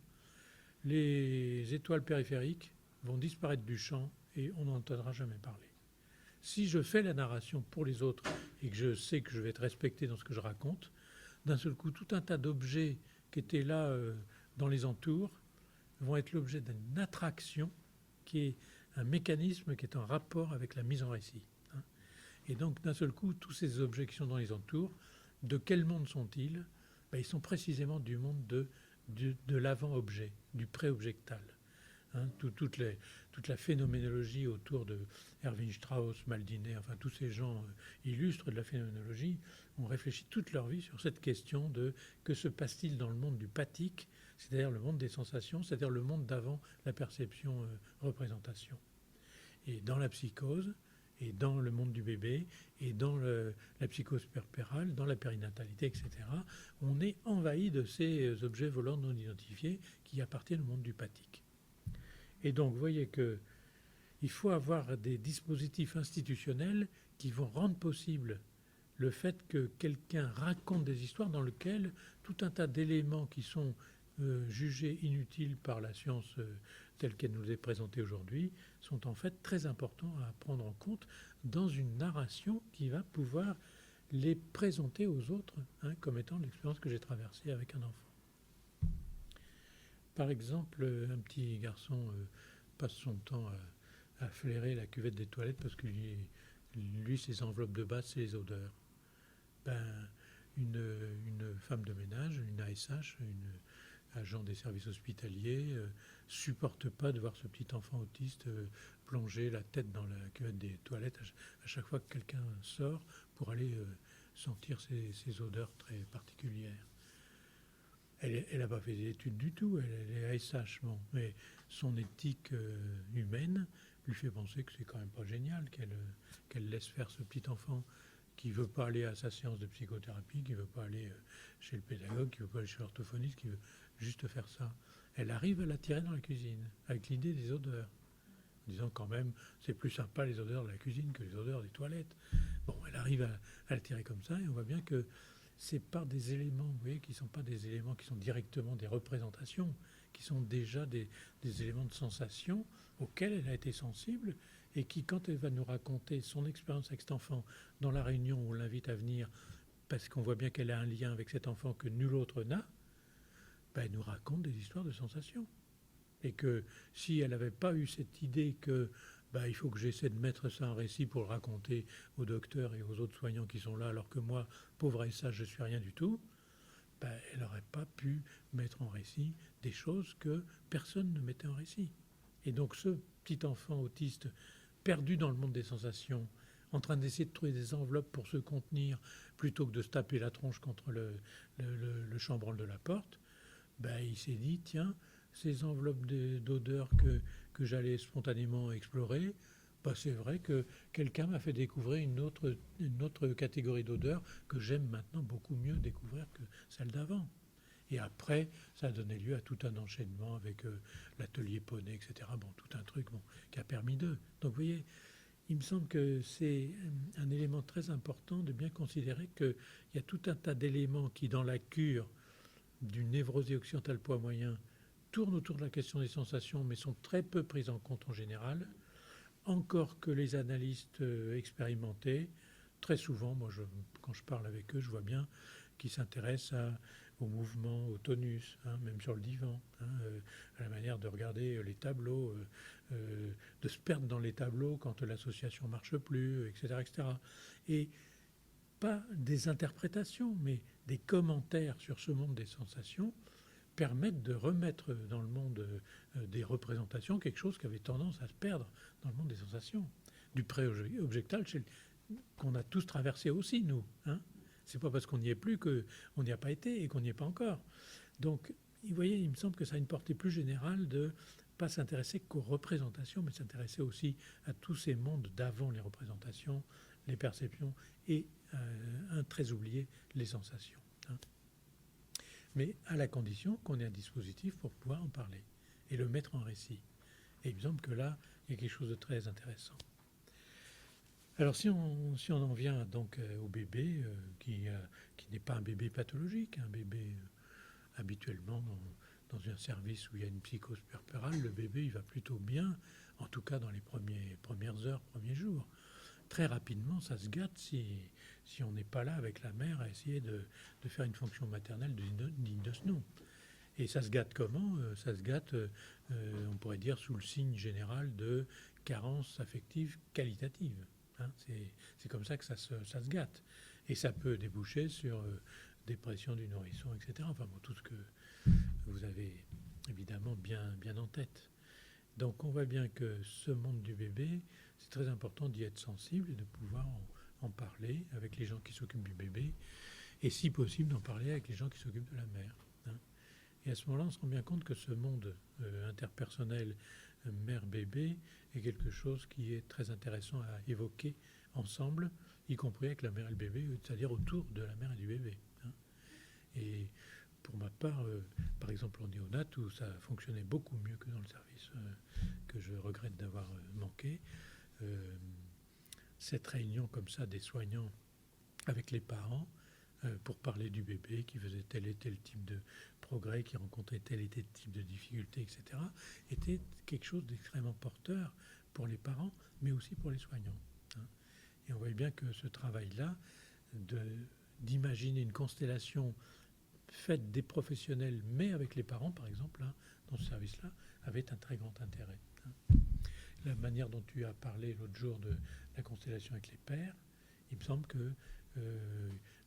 les étoiles périphériques vont disparaître du champ et on n'en entendra jamais parler. Si je fais la narration pour les autres et que je sais que je vais être respecté dans ce que je raconte, d'un seul coup, tout un tas d'objets qui étaient là dans les entours vont être l'objet d'une attraction qui est un mécanisme qui est en rapport avec la mise en récit. Et donc, d'un seul coup, tous ces objets qui sont dans les entours, de quel monde sont-ils? Ben, ils sont précisément du monde de l'avant-objet, du pré-objectal. Toute la phénoménologie autour de Erwin Strauss, Maldinet, enfin tous ces gens illustres de la phénoménologie ont réfléchi toute leur vie sur cette question de que se passe-t-il dans le monde du pathique, c'est-à-dire le monde des sensations, c'est-à-dire le monde d'avant la perception-représentation. Et dans la psychose, et dans le monde du bébé, et dans la psychose puerpérale, dans la périnatalité, etc., on est envahi de ces objets volants non identifiés qui appartiennent au monde du pathique. Et donc, vous voyez qu'il faut avoir des dispositifs institutionnels qui vont rendre possible le fait que quelqu'un raconte des histoires dans lesquelles tout un tas d'éléments qui sont jugés inutiles par la science telle qu'elle nous est présentée aujourd'hui sont en fait très importants à prendre en compte dans une narration qui va pouvoir les présenter aux autres comme étant l'expérience que j'ai traversée avec un enfant. Par exemple, un petit garçon passe son temps à flairer la cuvette des toilettes parce que lui ses enveloppes de base, c'est les odeurs. Une femme de ménage, une ASH, une agent des services hospitaliers, supporte pas de voir ce petit enfant autiste plonger la tête dans la cuvette des toilettes à chaque fois que quelqu'un sort pour aller sentir ces odeurs très particulières. Elle n'a pas fait des études du tout, elle est ASH, bon, mais son éthique humaine lui fait penser que c'est quand même pas génial qu'elle laisse faire ce petit enfant qui ne veut pas aller à sa séance de psychothérapie, qui ne veut pas aller chez le pédagogue, qui ne veut pas aller chez l'orthophoniste, qui veut juste faire ça. Elle arrive à l'attirer dans la cuisine, avec l'idée des odeurs, en disant quand même, c'est plus sympa les odeurs de la cuisine que les odeurs des toilettes. Bon, elle arrive à l'attirer comme ça, et on voit bien que c'est par des éléments, vous voyez, qui ne sont pas des éléments qui sont directement des représentations, qui sont déjà des éléments de sensation auxquels elle a été sensible et qui, quand elle va nous raconter son expérience avec cet enfant dans la réunion où on l'invite à venir, parce qu'on voit bien qu'elle a un lien avec cet enfant que nul autre n'a, elle nous raconte des histoires de sensations. Et que si elle n'avait pas eu cette idée que il faut que j'essaie de mettre ça en récit pour le raconter aux docteurs et aux autres soignants qui sont là, alors que moi, pauvre et sage, je ne suis rien du tout, elle n'aurait pas pu mettre en récit des choses que personne ne mettait en récit. Et donc ce petit enfant autiste perdu dans le monde des sensations, en train d'essayer de trouver des enveloppes pour se contenir plutôt que de se taper la tronche contre le chambranle de la porte, ben, il s'est dit, tiens, ces enveloppes d'odeurs que j'allais spontanément explorer, ben, c'est vrai que quelqu'un m'a fait découvrir une autre catégorie d'odeurs que j'aime maintenant beaucoup mieux découvrir que celle d'avant. Et après, ça a donné lieu à tout un enchaînement avec l'atelier poney, etc. Bon, tout un truc qui a permis d'eux. Donc, vous voyez, il me semble que c'est un élément très important de bien considérer qu'il y a tout un tas d'éléments qui, dans la cure d'une névrose occidentale poids moyen, tournent autour de la question des sensations, mais sont très peu pris en compte en général. Encore que les analystes expérimentés, très souvent, quand je parle avec eux, je vois bien qu'ils s'intéressent au mouvement, au tonus, même sur le divan, à la manière de regarder les tableaux, de se perdre dans les tableaux quand l'association ne marche plus, etc., etc. Et pas des interprétations, mais des commentaires sur ce monde des sensations permettent de remettre dans le monde des représentations quelque chose qui avait tendance à se perdre dans le monde des sensations. Du pré-objectal qu'on a tous traversé aussi, nous. C'est pas parce qu'on n'y est plus qu'on n'y a pas été et qu'on n'y est pas encore. Donc, vous voyez, il me semble que ça a une portée plus générale de pas s'intéresser qu'aux représentations, mais s'intéresser aussi à tous ces mondes d'avant les représentations, les perceptions et, un très oublié, les sensations. Mais à la condition qu'on ait un dispositif pour pouvoir en parler et le mettre en récit. Et il me semble que là, il y a quelque chose de très intéressant. Alors si on en vient donc au bébé, qui n'est pas un bébé pathologique, un bébé habituellement dans un service où il y a une psychose puerpérale, le bébé il va plutôt bien, en tout cas dans les premières heures, premiers jours. Très rapidement, ça se gâte si on n'est pas là avec la mère à essayer de faire une fonction maternelle digne de ce nom. Et ça se gâte comment ? Ça se gâte, on pourrait dire, sous le signe général de carence affective qualitative. C'est comme ça que ça se gâte. Et ça peut déboucher sur dépression du nourrisson, etc. Enfin bon, tout ce que vous avez évidemment bien en tête. Donc on voit bien que ce monde du bébé, c'est très important d'y être sensible et de pouvoir en parler avec les gens qui s'occupent du bébé, et si possible d'en parler avec les gens qui s'occupent de la mère. Et à ce moment-là, on se rend bien compte que ce monde interpersonnel mère-bébé est quelque chose qui est très intéressant à évoquer ensemble, y compris avec la mère et le bébé, c'est-à-dire autour de la mère et du bébé. Et pour ma part, par exemple en néonat, où ça fonctionnait beaucoup mieux que dans le service que je regrette d'avoir manqué, cette réunion comme ça des soignants avec les parents pour parler du bébé qui faisait tel et tel type de progrès, qui rencontrait tel et tel type de difficultés, etc., était quelque chose d'extrêmement porteur pour les parents, mais aussi pour les soignants. Et on voit bien que ce travail-là, d'imaginer une constellation faite des professionnels, mais avec les parents, par exemple, dans ce service-là, avait un très grand intérêt. La manière dont tu as parlé l'autre jour de la constellation avec les pères, il me semble que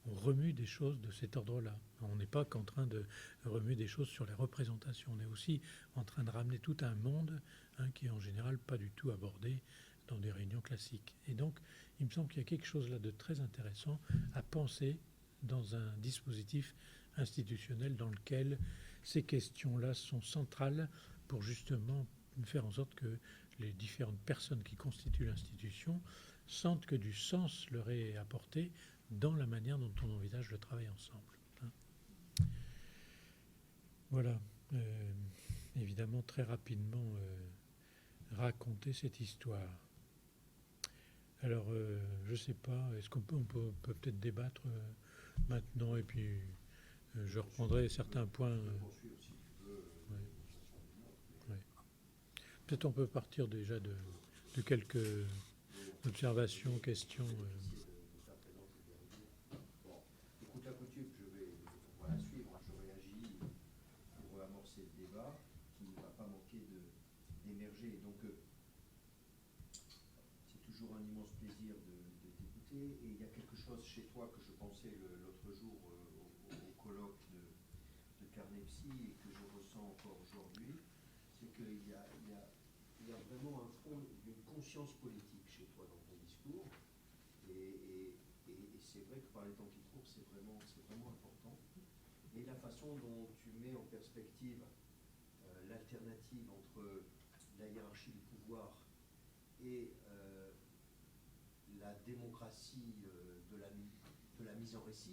on remue des choses de cet ordre-là. On n'est pas qu'en train de remuer des choses sur les représentations. On est aussi en train de ramener tout un monde qui est en général pas du tout abordé dans des réunions classiques. Et donc, il me semble qu'il y a quelque chose là de très intéressant à penser dans un dispositif institutionnel dans lequel ces questions-là sont centrales pour justement faire en sorte que les différentes personnes qui constituent l'institution sentent que du sens leur est apporté dans la manière dont on envisage le travail ensemble. Voilà. Évidemment, très rapidement, raconter cette histoire. Alors, je ne sais pas, est-ce qu'on peut peut-être débattre maintenant, et puis je reprendrai certains points. Peut-être on peut partir déjà de quelques observations, questions. Écoute, à coutume, on va la suivre, je réagis pour amorcer le débat qui ne va pas manquer d'émerger. Donc, c'est toujours un immense plaisir de t'écouter. Et il y a quelque chose chez toi que je pensais l'autre jour au colloque de Carnet-Psy et que je ressens encore aujourd'hui, c'est qu'il y a vraiment un fond d'une conscience politique chez toi dans ton discours. c'est vrai que par les temps qui courent, c'est vraiment important. Et la façon dont tu mets en perspective l'alternative entre la hiérarchie du pouvoir et la démocratie de la mise en récit,